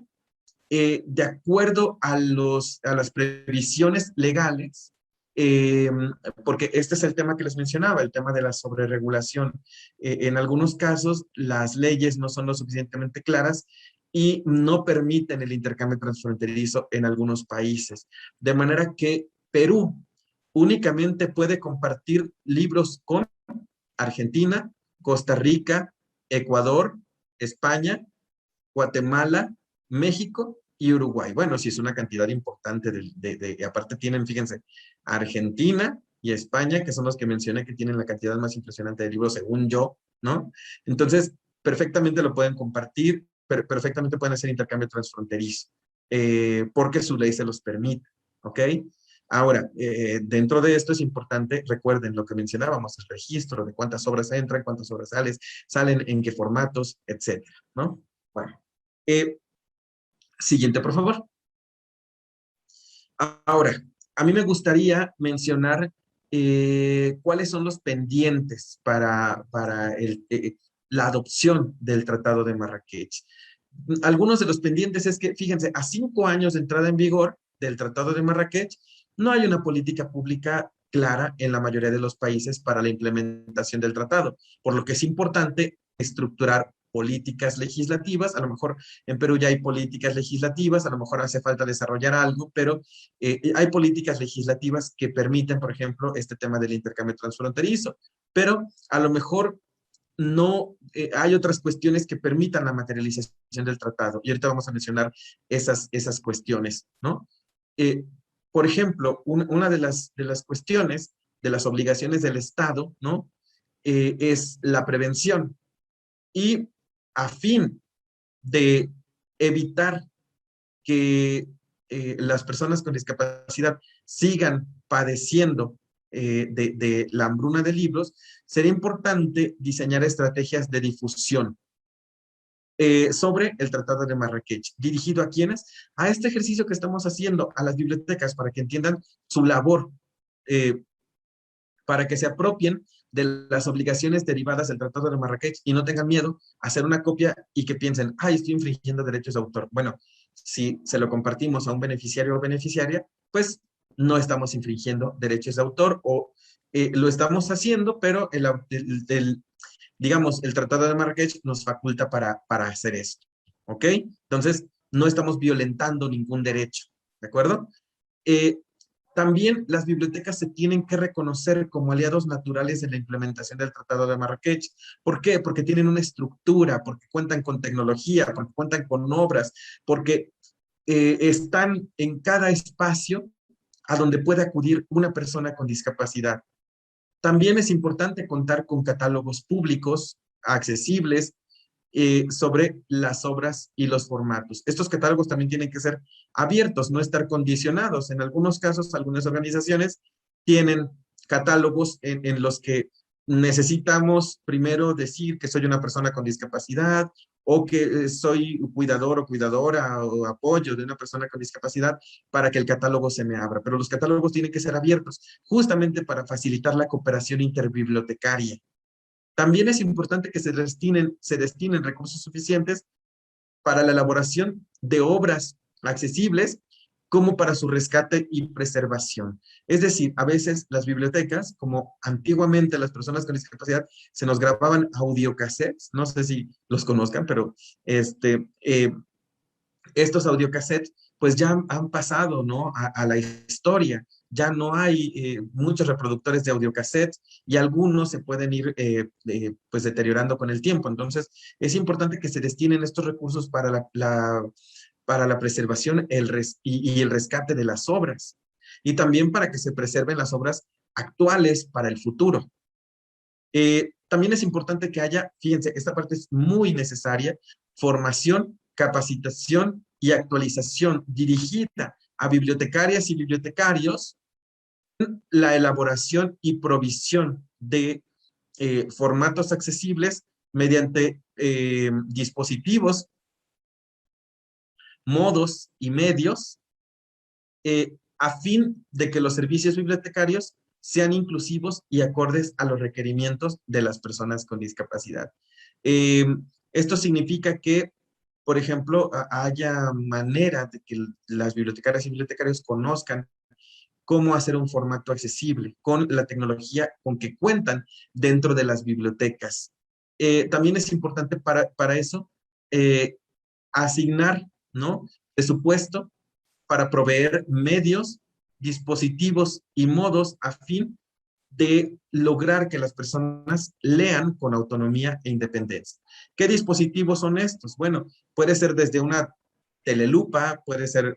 de acuerdo a las previsiones legales, eh, porque este es el tema que les mencionaba, el tema de la sobreregulación. En algunos casos, las leyes no son lo suficientemente claras y no permiten el intercambio transfronterizo en algunos países. De manera que Perú únicamente puede compartir libros con Argentina, Costa Rica, Ecuador, España, Guatemala, México y Uruguay. Bueno, sí es una cantidad importante aparte tienen, fíjense, Argentina y España, que son los que mencioné que tienen la cantidad más impresionante de libros, según yo, ¿no? Entonces, perfectamente lo pueden compartir, perfectamente pueden hacer intercambio transfronterizo, porque su ley se los permite, ¿ok? Ahora, dentro de esto es importante, recuerden lo que mencionábamos, el registro de cuántas obras entran, cuántas obras salen, en qué formatos, etcétera, ¿no? Bueno, siguiente, por favor. Ahora, a mí me gustaría mencionar cuáles son los pendientes para la adopción del Tratado de Marrakech. Algunos de los pendientes es que, fíjense, a 5 años de entrada en vigor del Tratado de Marrakech, no hay una política pública clara en la mayoría de los países para la implementación del tratado, por lo que es importante estructurar políticas legislativas. A lo mejor en Perú ya hay políticas legislativas, a lo mejor hace falta desarrollar algo, pero hay políticas legislativas que permiten, por ejemplo, este tema del intercambio transfronterizo, pero a lo mejor no hay otras cuestiones que permitan la materialización del tratado. Y ahorita vamos a mencionar esas cuestiones, ¿no? Por ejemplo, una de las cuestiones, de las obligaciones del Estado, ¿no? Es la prevención. Y a fin de evitar que las personas con discapacidad sigan padeciendo de la hambruna de libros, sería importante diseñar estrategias de difusión sobre el Tratado de Marrakech. ¿Dirigido a quiénes? A este ejercicio que estamos haciendo, a las bibliotecas, para que entiendan su labor, para que se apropien de las obligaciones derivadas del Tratado de Marrakech y no tengan miedo a hacer una copia y que piensen, ay, estoy infringiendo derechos de autor. Bueno, si se lo compartimos a un beneficiario o beneficiaria, pues no estamos infringiendo derechos de autor o lo estamos haciendo, pero digamos, el Tratado de Marrakech nos faculta para hacer esto, ¿ok? Entonces, no estamos violentando ningún derecho, ¿de acuerdo? Eh, También las bibliotecas se tienen que reconocer como aliados naturales en la implementación del Tratado de Marrakech. ¿Por qué? Porque tienen una estructura, porque cuentan con tecnología, porque cuentan con obras, porque están en cada espacio a donde puede acudir una persona con discapacidad. También es importante contar con catálogos públicos accesibles sobre las obras y los formatos. Estos catálogos también tienen que ser abiertos, no estar condicionados. En algunos casos, algunas organizaciones tienen catálogos en los que necesitamos primero decir que soy una persona con discapacidad o que soy cuidador o cuidadora o apoyo de una persona con discapacidad para que el catálogo se me abra. Pero los catálogos tienen que ser abiertos justamente para facilitar la cooperación interbibliotecaria. También es importante que se destinen recursos suficientes para la elaboración de obras accesibles como para su rescate y preservación. Es decir, a veces las bibliotecas, como antiguamente las personas con discapacidad, se nos grababan audiocassettes, no sé si los conozcan, pero estos audiocassettes pues ya han pasado, ¿no? a la historia. Ya no hay muchos reproductores de audiocassettes y algunos se pueden ir pues deteriorando con el tiempo. Entonces, es importante que se destinen estos recursos para la preservación y el rescate de las obras. Y también para que se preserven las obras actuales para el futuro. También es importante que haya, fíjense, esta parte es muy necesaria, formación, capacitación y actualización dirigida a bibliotecarias y bibliotecarios, la elaboración y provisión de formatos accesibles mediante dispositivos, modos y medios a fin de que los servicios bibliotecarios sean inclusivos y acordes a los requerimientos de las personas con discapacidad. Eh, Esto significa que, por ejemplo, haya manera de que las bibliotecarias y bibliotecarios conozcan cómo hacer un formato accesible con la tecnología con que cuentan dentro de las bibliotecas. También es importante para eso asignar, ¿no? Presupuesto para proveer medios, dispositivos y modos a fin de lograr que las personas lean con autonomía e independencia. ¿Qué dispositivos son estos? Bueno, puede ser desde una telelupa, puede ser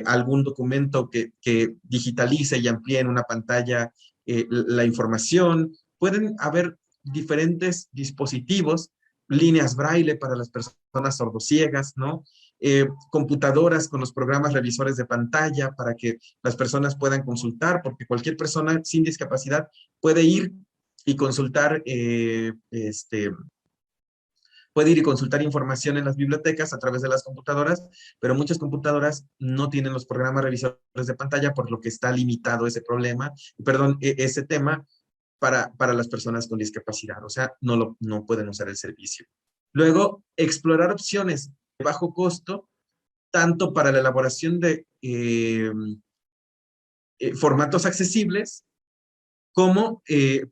algún documento que digitalice y amplíe en una pantalla la información. Pueden haber diferentes dispositivos, líneas braille para las personas sordociegas, ¿no? Computadoras con los programas revisores de pantalla para que las personas puedan consultar, porque cualquier persona sin discapacidad puede ir y consultar puede ir y consultar información en las bibliotecas a través de las computadoras, pero muchas computadoras no tienen los programas revisores de pantalla, por lo que está limitado ese problema, perdón, ese tema para las personas con discapacidad, o sea, no pueden usar el servicio. Luego, explorar opciones de bajo costo, tanto para la elaboración de formatos accesibles, como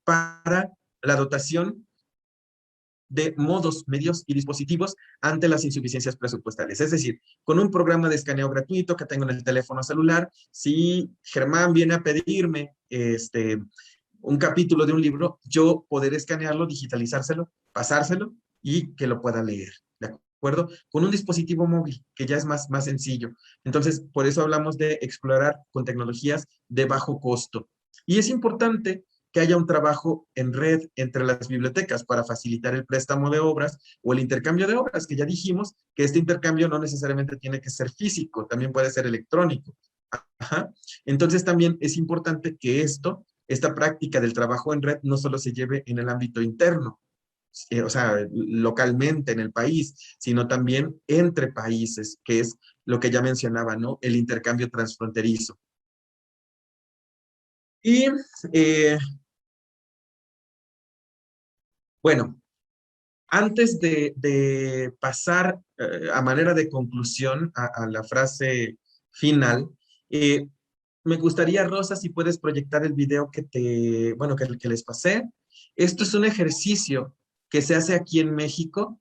para la dotación de modos, medios y dispositivos ante las insuficiencias presupuestales. Es decir, con un programa de escaneo gratuito que tengo en el teléfono celular, si Germán viene a pedirme un capítulo de un libro, yo poder escanearlo, digitalizárselo, pasárselo y que lo pueda leer. ¿De acuerdo? Con un dispositivo móvil, que ya es más sencillo. Entonces, por eso hablamos de explorar con tecnologías de bajo costo. Y es importante que haya un trabajo en red entre las bibliotecas para facilitar el préstamo de obras o el intercambio de obras, que ya dijimos que este intercambio no necesariamente tiene que ser físico, también puede ser electrónico. Ajá. Entonces también es importante que esta práctica del trabajo en red no solo se lleve en el ámbito interno, o sea, localmente en el país, sino también entre países, que es lo que ya mencionaba, ¿no? El intercambio transfronterizo. Y Bueno, antes de pasar a manera de conclusión a la frase final, eh, me gustaría, Rosa, si puedes proyectar el video que les pasé. Esto es un ejercicio que se hace aquí en México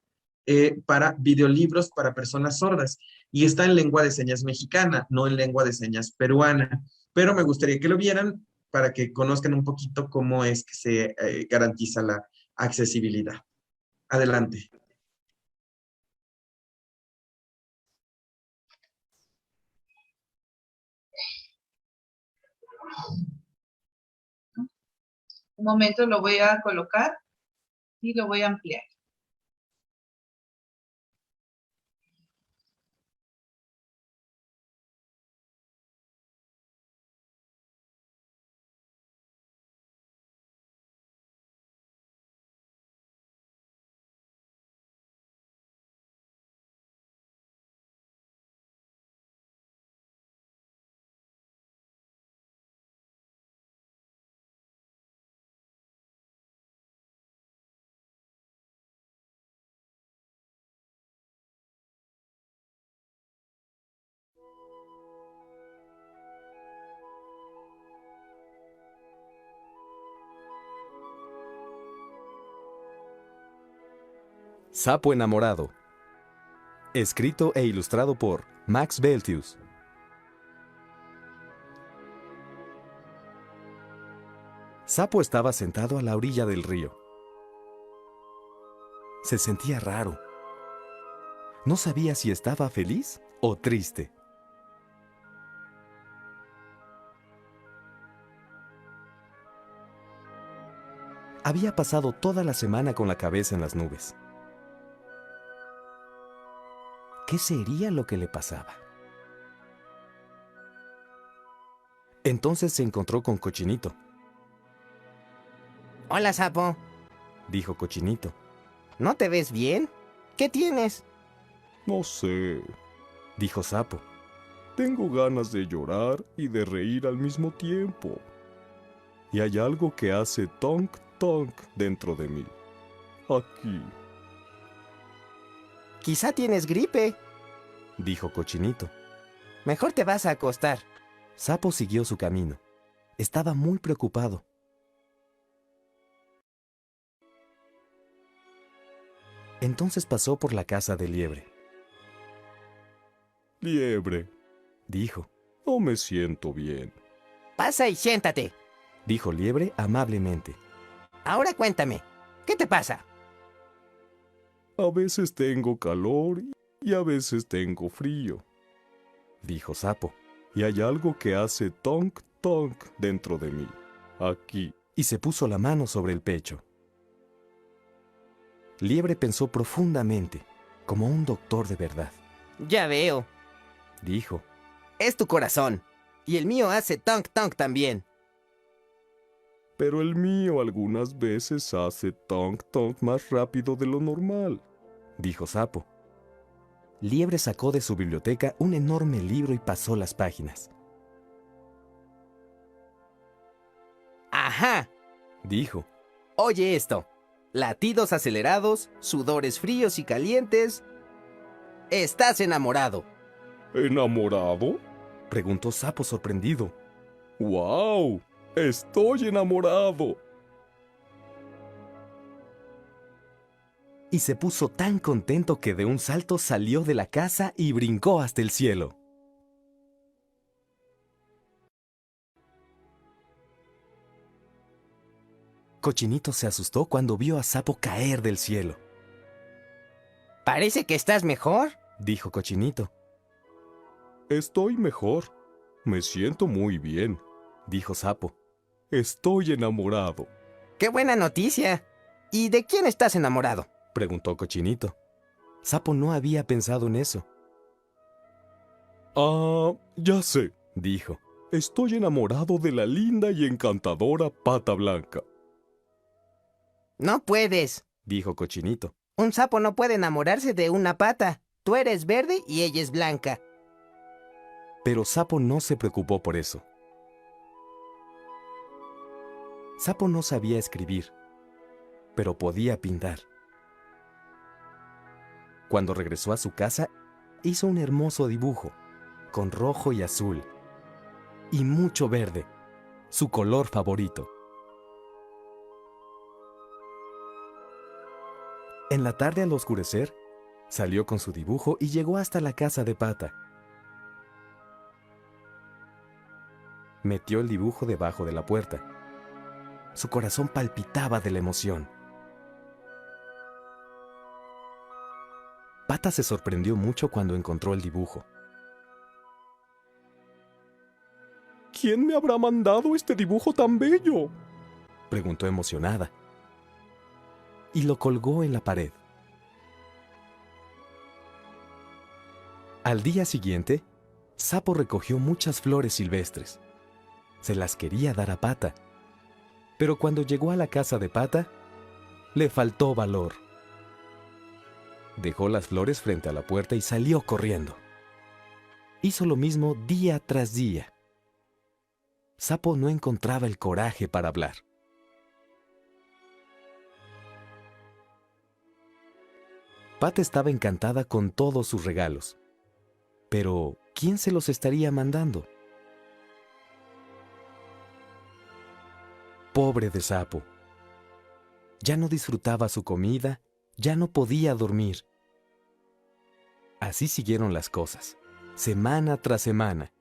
para videolibros para personas sordas y está en lengua de señas mexicana, no en lengua de señas peruana. Pero me gustaría que lo vieran para que conozcan un poquito cómo es que se garantiza la accesibilidad. Adelante. Un momento, lo voy a colocar y lo voy a ampliar. Sapo enamorado. Escrito e ilustrado por Max Beltius. Sapo estaba sentado a la orilla del río. Se sentía raro. No sabía si estaba feliz o triste. Había pasado toda la semana con la cabeza en las nubes. ¿Qué sería lo que le pasaba? Entonces se encontró con Cochinito. Hola, Sapo. Dijo Cochinito. ¿No te ves bien? ¿Qué tienes? No sé, Dijo Sapo. tengo ganas de llorar y de reír al mismo tiempo. Y hay algo que hace tonk tonk dentro de mí. Aquí. Quizá tienes gripe. Dijo Cochinito. Mejor te vas a acostar. Sapo siguió su camino. Estaba muy preocupado. Entonces pasó por la casa de Liebre. Liebre, Dijo. no me siento bien. Pasa y siéntate. Dijo Liebre amablemente. Ahora cuéntame, ¿qué te pasa? A veces tengo calor y a veces tengo frío. Dijo Sapo. Y hay algo que hace tonk tonk dentro de mí. Aquí. Y se puso la mano sobre el pecho. Liebre pensó profundamente, como un doctor de verdad. Ya veo. Dijo. Es tu corazón. Y el mío hace tonk tonk también. Pero el mío algunas veces hace tonk tonk más rápido de lo normal. Dijo Sapo. Liebre sacó de su biblioteca un enorme libro y pasó las páginas. Ajá. Dijo. Oye esto. Latidos acelerados, sudores fríos y calientes. Estás enamorado. ¿Enamorado? Preguntó Sapo sorprendido. ¡Wow! ¡Estoy enamorado! Y se puso tan contento que de un salto salió de la casa y brincó hasta el cielo. Cochinito se asustó cuando vio a Sapo caer del cielo. Parece que estás mejor. Dijo Cochinito. Estoy mejor. Me siento muy bien. Dijo Sapo. Estoy enamorado. ¡Qué buena noticia! ¿Y de quién estás enamorado? Preguntó Cochinito. Sapo no había pensado en eso. Ah, ya sé. Dijo. Estoy enamorado de la linda y encantadora Pata Blanca. No puedes. Dijo Cochinito. Un sapo no puede enamorarse de una pata. Tú eres verde y ella es blanca. Pero Sapo no se preocupó por eso. Sapo no sabía escribir. pero podía pintar. Cuando regresó a su casa, hizo un hermoso dibujo, con rojo y azul, y mucho verde, su color favorito. En la tarde al oscurecer, salió con su dibujo y llegó hasta la casa de Pata. Metió el dibujo debajo de la puerta. Su corazón palpitaba de la emoción. Pata se sorprendió mucho cuando encontró el dibujo. ¿Quién me habrá mandado este dibujo tan bello? Preguntó emocionada. Y lo colgó en la pared. Al día siguiente, Sapo recogió muchas flores silvestres. Se las quería dar a Pata. Pero cuando llegó a la casa de Pata, le faltó valor. Dejó las flores frente a la puerta y salió corriendo. Hizo lo mismo día tras día. Sapo no encontraba el coraje para hablar. Pata estaba encantada con todos sus regalos. Pero, ¿quién se los estaría mandando? Pobre de Sapo. Ya no disfrutaba su comida, ya no podía dormir. Así siguieron las cosas, semana tras semana.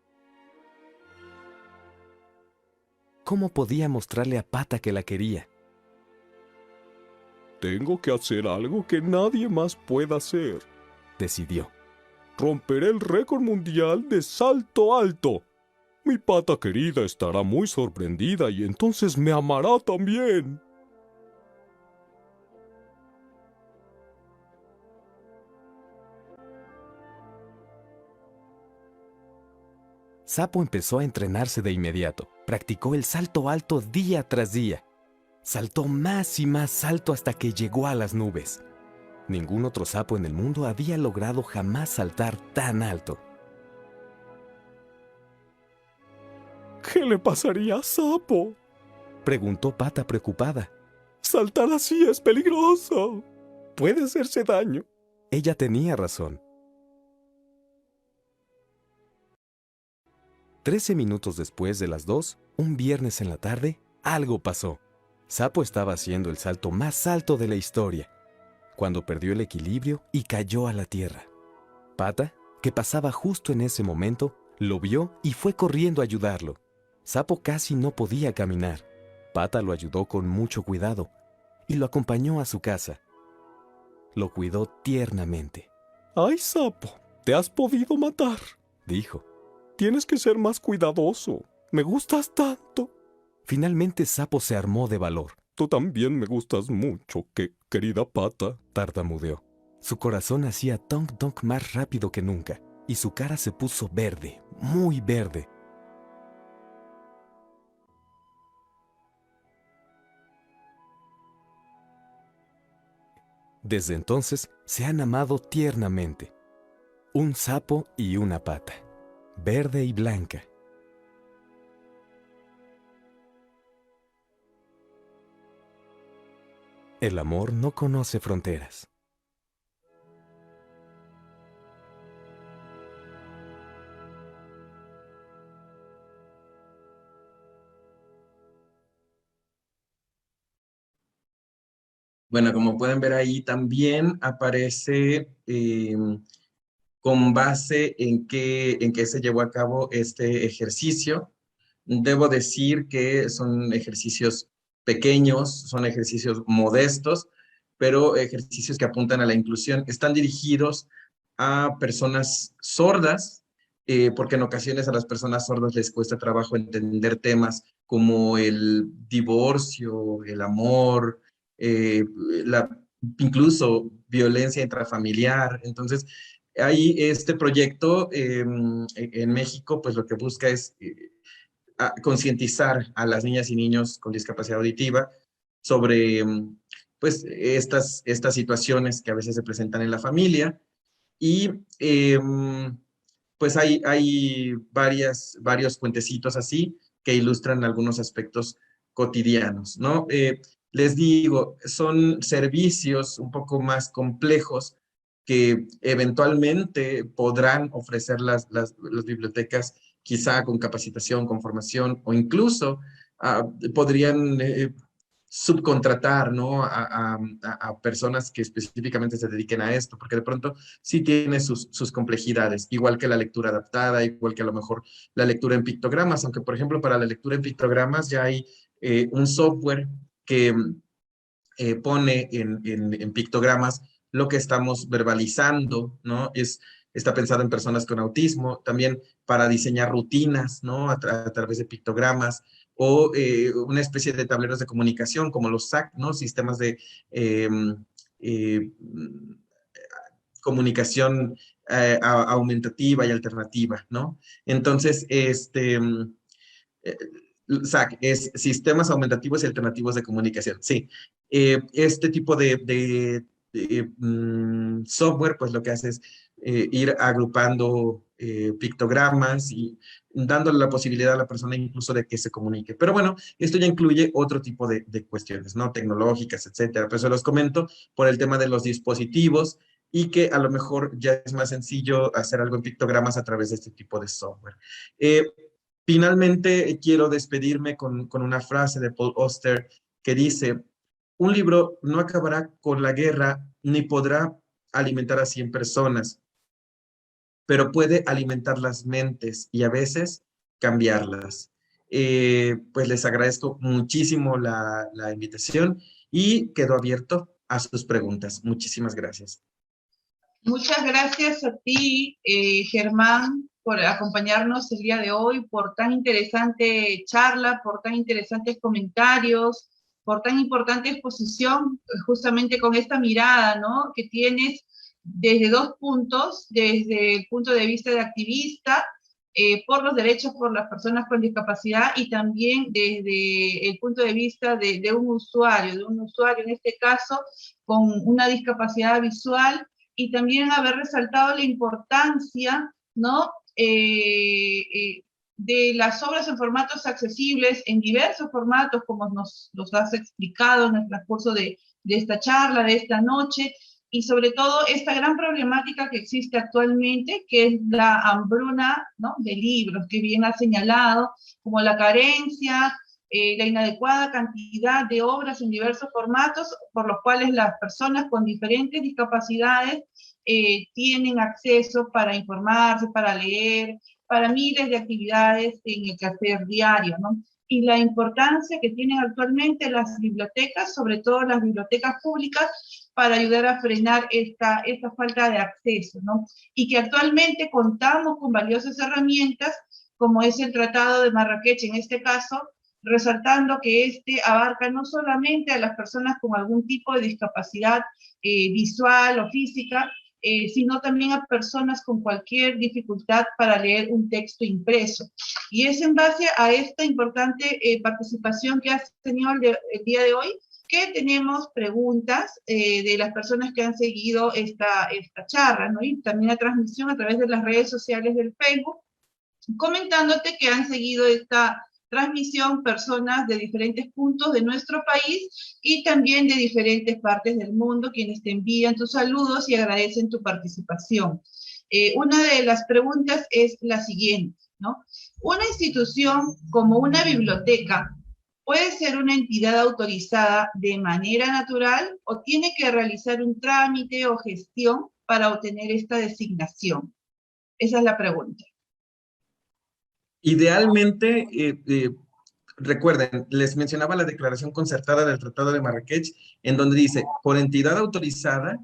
¿Cómo podía mostrarle a Pata que la quería? Tengo que hacer algo que nadie más pueda hacer. Decidió. Romperé el récord mundial de salto alto. Mi Pata querida estará muy sorprendida y entonces me amará también. Sapo empezó a entrenarse de inmediato. Practicó el salto alto día tras día. Saltó más y más alto hasta que llegó a las nubes. Ningún otro sapo en el mundo había logrado jamás saltar tan alto. ¿Qué le pasaría a Sapo? Preguntó Pata preocupada. Saltar así es peligroso. Puede hacerse daño. Ella tenía razón. 13 minutos después de las 2, un viernes en la tarde, algo pasó. Sapo estaba haciendo el salto más alto de la historia, cuando perdió el equilibrio y cayó a la tierra. Pata, que pasaba justo en ese momento, lo vio y fue corriendo a ayudarlo. Sapo casi no podía caminar. Pata lo ayudó con mucho cuidado y lo acompañó a su casa. Lo cuidó tiernamente. ¡Ay, Sapo! ¡Te has podido matar! Dijo. Tienes que ser más cuidadoso. Me gustas tanto. Finalmente Sapo se armó de valor. Tú también me gustas mucho, querida Pata. Tartamudeó. Su corazón hacía tonk tonk más rápido que nunca y su cara se puso verde, muy verde. Desde entonces se han amado tiernamente. Un sapo y una pata, verde y blanca. El amor no conoce fronteras. Bueno, como pueden ver ahí también aparece con base en qué se llevó a cabo este ejercicio. Debo decir que son ejercicios pequeños, son ejercicios modestos, pero ejercicios que apuntan a la inclusión. Están dirigidos a personas sordas, porque en ocasiones a las personas sordas les cuesta trabajo entender temas como el divorcio, el amor, incluso violencia intrafamiliar. Entonces, ahí este proyecto en México, pues lo que busca es a concientizar a las niñas y niños con discapacidad auditiva sobre pues estas situaciones que a veces se presentan en la familia y pues hay varios cuentecitos así que ilustran algunos aspectos cotidianos, ¿no? les digo, son servicios un poco más complejos que eventualmente podrán ofrecer las bibliotecas, quizá con capacitación, con formación, o incluso podrían subcontratar, ¿no? A personas que específicamente se dediquen a esto, porque de pronto sí tiene sus complejidades, igual que la lectura adaptada, igual que a lo mejor la lectura en pictogramas, aunque por ejemplo para la lectura en pictogramas ya hay un software que pone en pictogramas lo que estamos verbalizando, ¿no? Está pensado en personas con autismo, también para diseñar rutinas, ¿no? A través de pictogramas, o una especie de tableros de comunicación como los SAC, ¿no? Sistemas de eh, comunicación aumentativa y alternativa, ¿no? Entonces, eh, SAC es Sistemas Aumentativos y Alternativos de Comunicación. Sí, este tipo de software, pues lo que hace es ir agrupando pictogramas y dándole la posibilidad a la persona incluso de que se comunique. Pero bueno, esto ya incluye otro tipo de cuestiones, ¿no? Tecnológicas, etcétera. Pero se los comento por el tema de los dispositivos y que a lo mejor ya es más sencillo hacer algo en pictogramas a través de este tipo de software. Finalmente, quiero despedirme con una frase de Paul Auster que dice, un libro no acabará con la guerra ni podrá alimentar a 100 personas, pero puede alimentar las mentes y a veces cambiarlas. Pues les agradezco muchísimo la invitación y quedo abierto a sus preguntas. Muchísimas gracias. Muchas gracias a ti, Germán, por acompañarnos el día de hoy, por tan interesante charla, por tan interesantes comentarios, por tan importante exposición, justamente con esta mirada, ¿no? Que tienes desde dos puntos, desde el punto de vista de activista, por los derechos por las personas con discapacidad y también desde el punto de vista de un usuario en este caso con una discapacidad visual, y también haber resaltado la importancia, ¿no? De las obras en formatos accesibles, en diversos formatos, como nos los has explicado en el transcurso de esta charla, de esta noche, y sobre todo esta gran problemática que existe actualmente, que es la hambruna, ¿no? De libros, que bien ha señalado, como la carencia, la inadecuada cantidad de obras en diversos formatos, por los cuales las personas con diferentes discapacidades tienen acceso para informarse, para leer, para miles de actividades en el quehacer diario, ¿no? Y la importancia que tienen actualmente las bibliotecas, sobre todo las bibliotecas públicas, para ayudar a frenar esta falta de acceso, ¿no? Y que actualmente contamos con valiosas herramientas, como es el Tratado de Marrakech en este caso, resaltando que este abarca no solamente a las personas con algún tipo de discapacidad visual o física, sino también a personas con cualquier dificultad para leer un texto impreso. Y es en base a esta importante participación que has tenido el día de hoy que tenemos preguntas de las personas que han seguido esta charla, ¿no? Y también la transmisión a través de las redes sociales del Facebook, comentándote que han seguido esta transmisión personas de diferentes puntos de nuestro país y también de diferentes partes del mundo, quienes te envían tus saludos y agradecen tu participación. Una de las preguntas es la siguiente, ¿no? ¿Una institución como una biblioteca puede ser una entidad autorizada de manera natural o tiene que realizar un trámite o gestión para obtener esta designación? Esa es la pregunta. Idealmente, recuerden, les mencionaba la declaración concertada del Tratado de Marrakech, en donde dice, por entidad autorizada,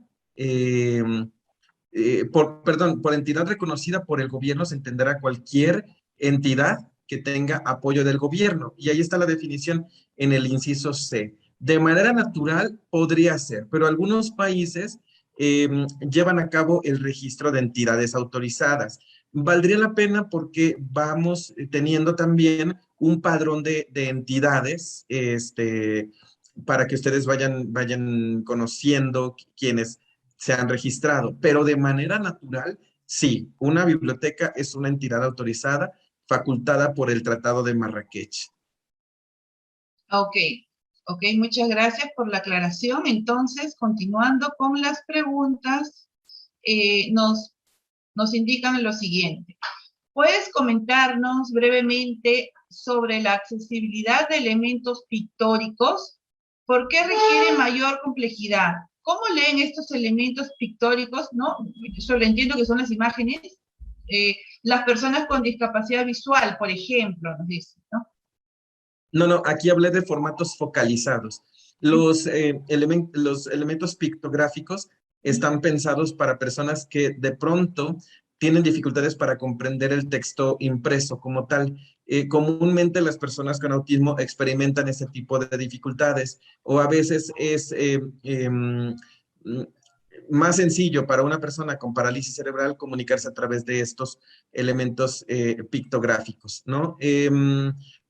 por entidad reconocida por el gobierno se entenderá cualquier entidad que tenga apoyo del gobierno. Y ahí está la definición en el inciso C. De manera natural podría ser, pero algunos países llevan a cabo el registro de entidades autorizadas. Valdría la pena porque vamos teniendo también un padrón de entidades para que ustedes vayan conociendo quiénes se han registrado, pero de manera natural, sí, una biblioteca es una entidad autorizada facultada por el Tratado de Marrakech. Ok. Ok, muchas gracias por la aclaración. Entonces, continuando con las preguntas, nos indican lo siguiente. ¿Puedes comentarnos brevemente sobre la accesibilidad de elementos pictóricos? ¿Por qué requiere mayor complejidad? ¿Cómo leen estos elementos pictóricos, no? Yo entiendo que son las imágenes. Las personas con discapacidad visual, por ejemplo, nos dicen, ¿no? No, aquí hablé de formatos focalizados. Los elementos pictográficos están pensados para personas que de pronto tienen dificultades para comprender el texto impreso como tal. Comúnmente las personas con autismo experimentan ese tipo de dificultades o a veces es más sencillo para una persona con parálisis cerebral comunicarse a través de estos elementos pictográficos, ¿no?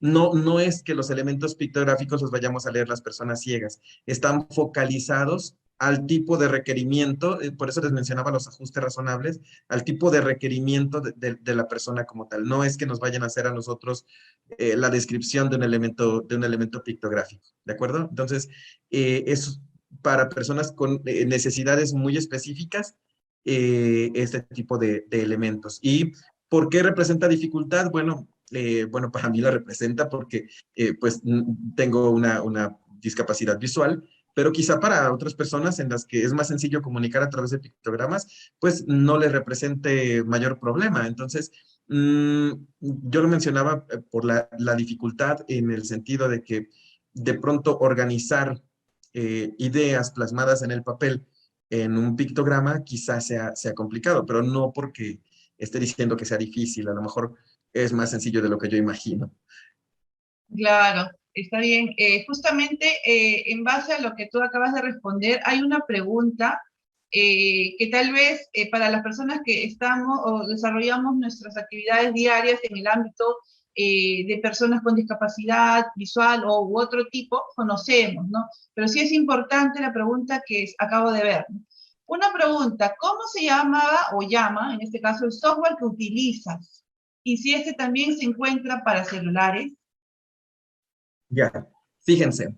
No es que los elementos pictográficos los vayamos a leer las personas ciegas, están focalizados al tipo de requerimiento, por eso les mencionaba los ajustes razonables, al tipo de requerimiento de la persona como tal. No es que nos vayan a hacer a nosotros la descripción de un elemento pictográfico, ¿de acuerdo? Entonces, es para personas con necesidades muy específicas este tipo de elementos. ¿Y por qué representa dificultad? Bueno, para mí la representa porque pues tengo una discapacidad visual, pero quizá para otras personas en las que es más sencillo comunicar a través de pictogramas, pues no les represente mayor problema. Entonces, yo lo mencionaba por la dificultad en el sentido de que de pronto organizar ideas plasmadas en el papel en un pictograma quizás sea complicado, pero no porque esté diciendo que sea difícil, a lo mejor es más sencillo de lo que yo imagino. Claro, está bien. Justamente en base a lo que tú acabas de responder, hay una pregunta que tal vez para las personas que estamos o desarrollamos nuestras actividades diarias en el ámbito de personas con discapacidad visual u otro tipo, conocemos, ¿no? Pero sí es importante la pregunta que acabo de ver, ¿no? Una pregunta, ¿cómo se llamaba o llama, en este caso, el software que utilizas? Y si este también se encuentra para celulares. Ya, fíjense,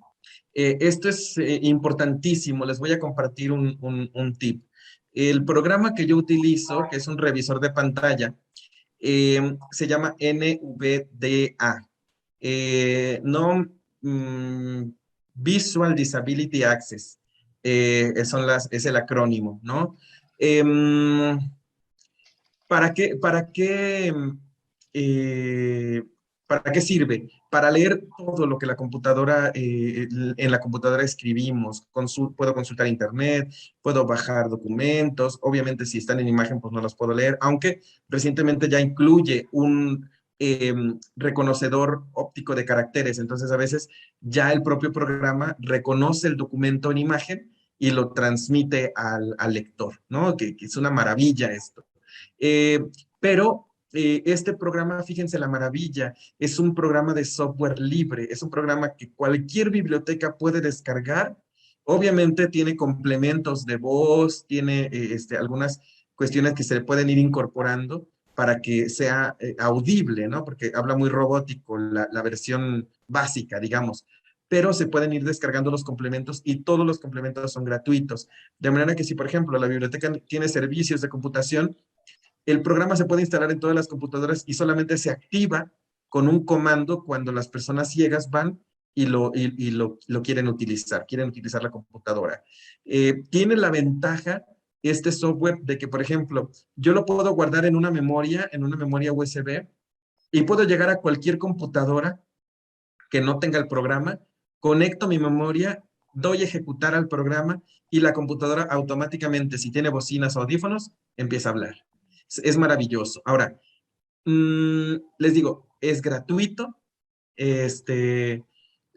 esto es importantísimo, les voy a compartir un tip. El programa que yo utilizo, que es un revisor de pantalla, se llama NVDA. No Visual Disability Access. Es el acrónimo, ¿no? Em, eh, ¿Para qué sirve? Para leer todo lo que en la computadora escribimos. Puedo consultar internet, puedo bajar documentos. Obviamente, si están en imagen, pues no los puedo leer, aunque recientemente ya incluye un reconocedor óptico de caracteres. Entonces, a veces ya el propio programa reconoce el documento en imagen y lo transmite al lector, ¿no? Que es una maravilla esto. Eh, pero este programa, fíjense la maravilla, es un programa de software libre, es un programa que cualquier biblioteca puede descargar. Obviamente tiene complementos de voz, tiene algunas cuestiones que se le pueden ir incorporando para que sea audible, ¿no? Porque habla muy robótico la versión básica, digamos, pero se pueden ir descargando los complementos y todos los complementos son gratuitos. De manera que si, por ejemplo, la biblioteca tiene servicios de computación, el programa se puede instalar en todas las computadoras y solamente se activa con un comando cuando las personas ciegas van y lo quieren utilizar la computadora. Tiene la ventaja este software de que, por ejemplo, yo lo puedo guardar en una memoria USB, y puedo llegar a cualquier computadora que no tenga el programa, conecto mi memoria, doy ejecutar al programa y la computadora automáticamente, si tiene bocinas o audífonos, empieza a hablar. Es maravilloso. Ahora, les digo, es gratuito.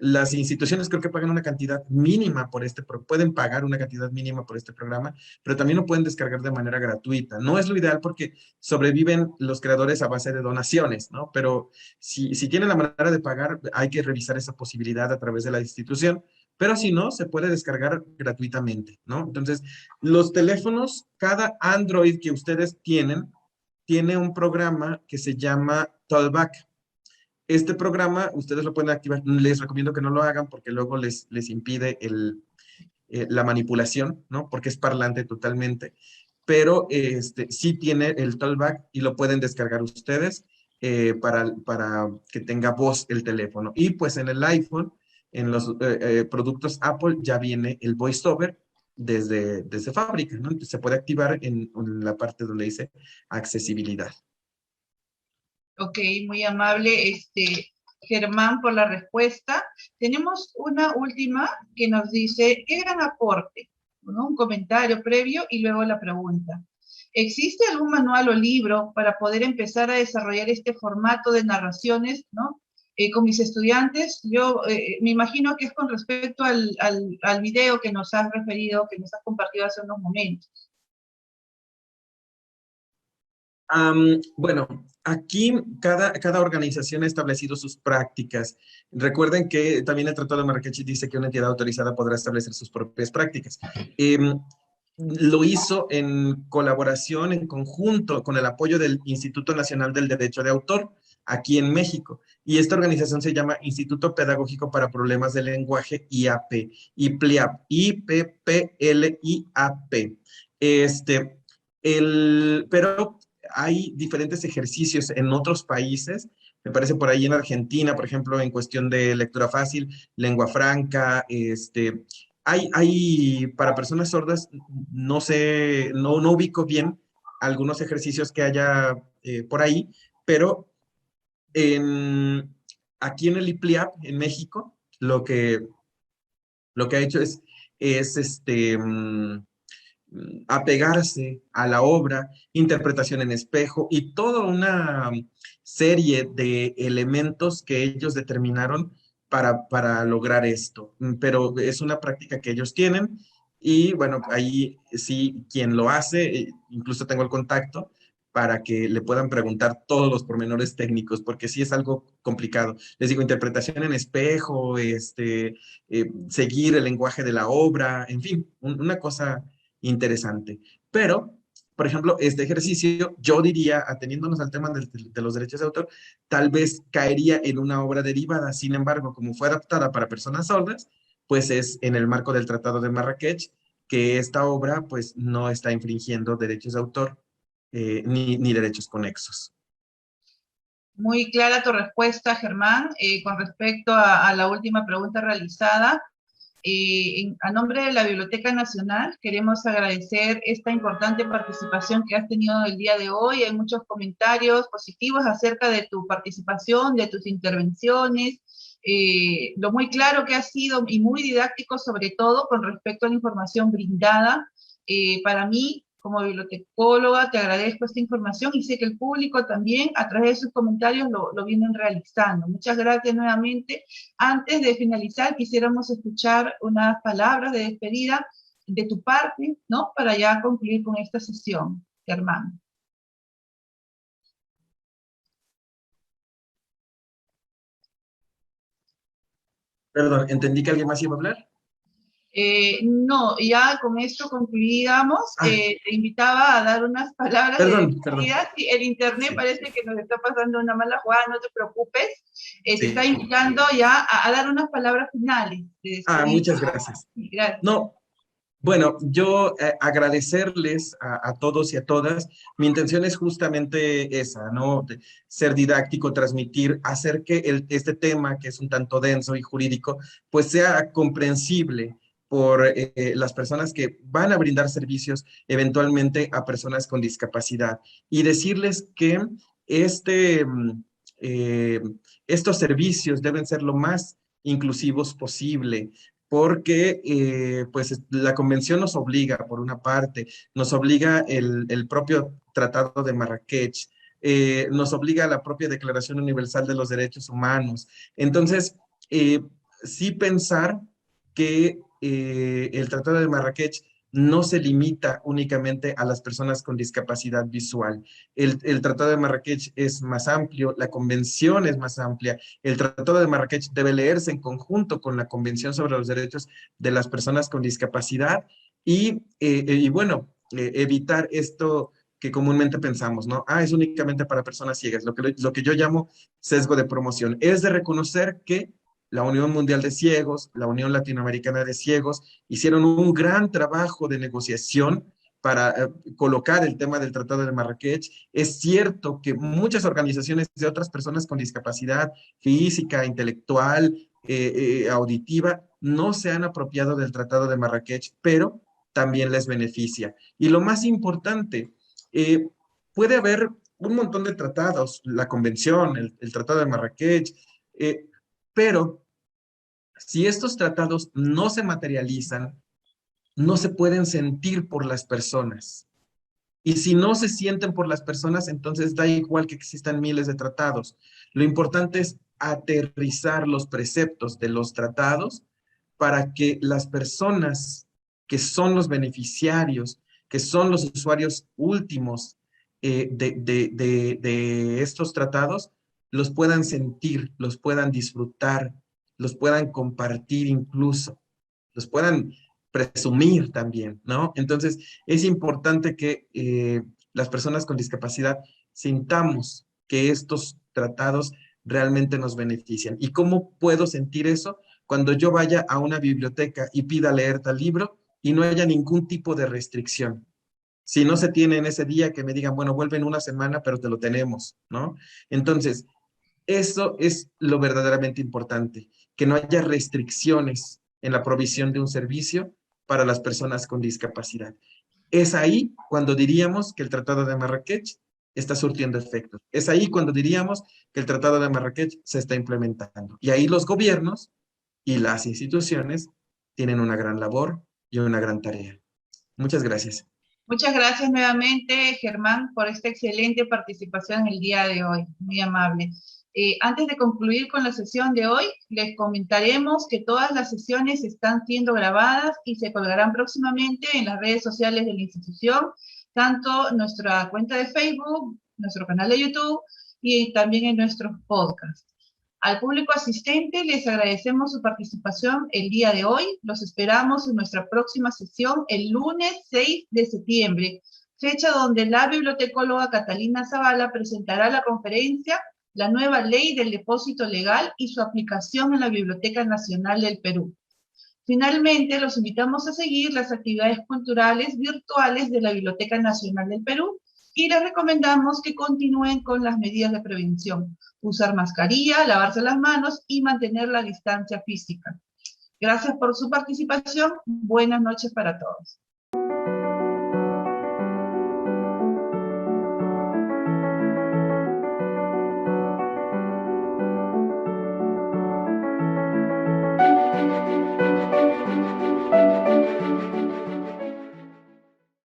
Las instituciones creo que pagan una cantidad mínima pueden pagar una cantidad mínima por este programa, pero también lo pueden descargar de manera gratuita. No es lo ideal porque sobreviven los creadores a base de donaciones, ¿no? Pero si tienen la manera de pagar, hay que revisar esa posibilidad a través de la institución, pero si no, se puede descargar gratuitamente, ¿no? Entonces, los teléfonos, cada Android que ustedes tiene un programa que se llama Talkback. Este programa ustedes lo pueden activar. Les recomiendo que no lo hagan porque luego les impide la manipulación, ¿no? Porque es parlante totalmente. Pero sí tiene el talkback y lo pueden descargar ustedes para que tenga voz el teléfono. Y pues en el iPhone, en los productos Apple, ya viene el VoiceOver desde fábrica, ¿no? Entonces se puede activar en la parte donde dice accesibilidad. Ok, muy amable, Germán, por la respuesta. Tenemos una última que nos dice, ¿qué gran aporte? ¿No? Un comentario previo y luego la pregunta. ¿Existe algún manual o libro para poder empezar a desarrollar este formato de narraciones, ¿no? Con mis estudiantes? Yo me imagino que es con respecto al video que nos has referido, que nos has compartido hace unos momentos. Bueno, aquí cada organización ha establecido sus prácticas. Recuerden que también el Tratado de Marrakech dice que una entidad autorizada podrá establecer sus propias prácticas. Lo hizo en colaboración, en conjunto, con el apoyo del Instituto Nacional del Derecho de Autor, aquí en México. Y esta organización se llama Instituto Pedagógico para Problemas del Lenguaje, IAP, IPLIAP, IPPLIAP. Pero hay diferentes ejercicios en otros países, me parece por ahí en Argentina, por ejemplo, en cuestión de lectura fácil, lengua franca, hay para personas sordas, no sé, no ubico bien algunos ejercicios que haya por ahí, pero aquí en el IPLIAP, en México, lo que ha hecho es apegarse a la obra, interpretación en espejo y toda una serie de elementos que ellos determinaron para lograr esto. Pero es una práctica que ellos tienen y bueno, ahí sí, quien lo hace, incluso tengo el contacto para que le puedan preguntar todos los pormenores técnicos, porque sí es algo complicado. Les digo, interpretación en espejo, seguir el lenguaje de la obra, en fin, una cosa interesante. Pero, por ejemplo, este ejercicio, yo diría, ateniéndonos al tema de los derechos de autor, tal vez caería en una obra derivada. Sin embargo, como fue adaptada para personas sordas, pues es en el marco del Tratado de Marrakech que esta obra pues no está infringiendo derechos de autor ni derechos conexos. Muy clara tu respuesta, Germán. Con respecto a la última pregunta realizada, a nombre de la Biblioteca Nacional queremos agradecer esta importante participación que has tenido el día de hoy. Hay muchos comentarios positivos acerca de tu participación, de tus intervenciones, lo muy claro que has sido y muy didáctico sobre todo con respecto a la información brindada. Para mí, como bibliotecóloga, te agradezco esta información y sé que el público también, a través de sus comentarios, lo vienen realizando. Muchas gracias nuevamente. Antes de finalizar, quisiéramos escuchar unas palabras de despedida de tu parte, ¿no? Para ya concluir con esta sesión, Germán. Perdón, ¿entendí que alguien más iba a hablar? No, ya con esto concluíamos. Te invitaba a dar unas palabras de despedida. Sí, el internet parece que nos está pasando una mala jugada, no te preocupes. Te está invitando ya a dar unas palabras finales. Muchas gracias. Gracias. No, bueno, yo agradecerles a todos y a todas. Mi intención es justamente esa, ¿no? Ser didáctico, transmitir, hacer que este tema, que es un tanto denso y jurídico, pues sea comprensible por las personas que van a brindar servicios eventualmente a personas con discapacidad. Y decirles que estos servicios deben ser lo más inclusivos posible, porque pues la convención nos obliga, por una parte, nos obliga el propio Tratado de Marrakech, nos obliga a la propia Declaración Universal de los Derechos Humanos. Entonces, sí pensar que el Tratado de Marrakech no se limita únicamente a las personas con discapacidad visual. El Tratado de Marrakech es más amplio, la convención es más amplia. El Tratado de Marrakech debe leerse en conjunto con la Convención sobre los Derechos de las Personas con Discapacidad y bueno, evitar que comúnmente pensamos, ¿no? Ah, es únicamente para personas ciegas, lo que yo llamo sesgo de promoción. Es de reconocer que la Unión Mundial de Ciegos, la Unión Latinoamericana de Ciegos, hicieron un gran trabajo de negociación para colocar el tema del Tratado de Marrakech. Es cierto que muchas organizaciones de otras personas con discapacidad física, intelectual, auditiva, no se han apropiado del Tratado de Marrakech, pero también les beneficia. Y lo más importante, eh, puede haber un montón de tratados, la Convención, el Tratado de Marrakech, pero si estos tratados no se materializan, no se pueden sentir por las personas. Y si no se sienten por las personas, entonces da igual que existan miles de tratados. Lo importante es aterrizar los preceptos de los tratados para que las personas que son los beneficiarios, que son los usuarios últimos de estos tratados, los puedan sentir, los puedan disfrutar, los puedan compartir incluso, los puedan presumir también, ¿no? Entonces, es importante que las personas con discapacidad sintamos que estos tratados realmente nos benefician. ¿Y cómo puedo sentir eso? Cuando yo vaya a una biblioteca y pida leer tal libro y no haya ningún tipo de restricción. Si no se tiene en ese día, que me digan, bueno, vuelve en una semana, pero te lo tenemos, ¿no? Entonces, eso es lo verdaderamente importante, que no haya restricciones en la provisión de un servicio para las personas con discapacidad. Es ahí cuando diríamos que el Tratado de Marrakech está surtiendo efectos. Es ahí cuando diríamos que el Tratado de Marrakech se está implementando. Y ahí los gobiernos y las instituciones tienen una gran labor y una gran tarea. Muchas gracias. Muchas gracias nuevamente, Germán, por esta excelente participación el día de hoy. Muy amable. Antes de concluir con la sesión de hoy, les comentaremos que todas las sesiones están siendo grabadas y se colgarán próximamente en las redes sociales de la institución, tanto nuestra cuenta de Facebook, nuestro canal de YouTube y también en nuestros podcasts. Al público asistente les agradecemos su participación el día de hoy. Los esperamos en nuestra próxima sesión el lunes 6 de septiembre, fecha donde la bibliotecóloga Catalina Zavala presentará la conferencia La nueva ley del depósito legal y su aplicación en la Biblioteca Nacional del Perú. Finalmente, los invitamos a seguir las actividades culturales virtuales de la Biblioteca Nacional del Perú y les recomendamos que continúen con las medidas de prevención: usar mascarilla, lavarse las manos y mantener la distancia física. Gracias por su participación. Buenas noches para todos.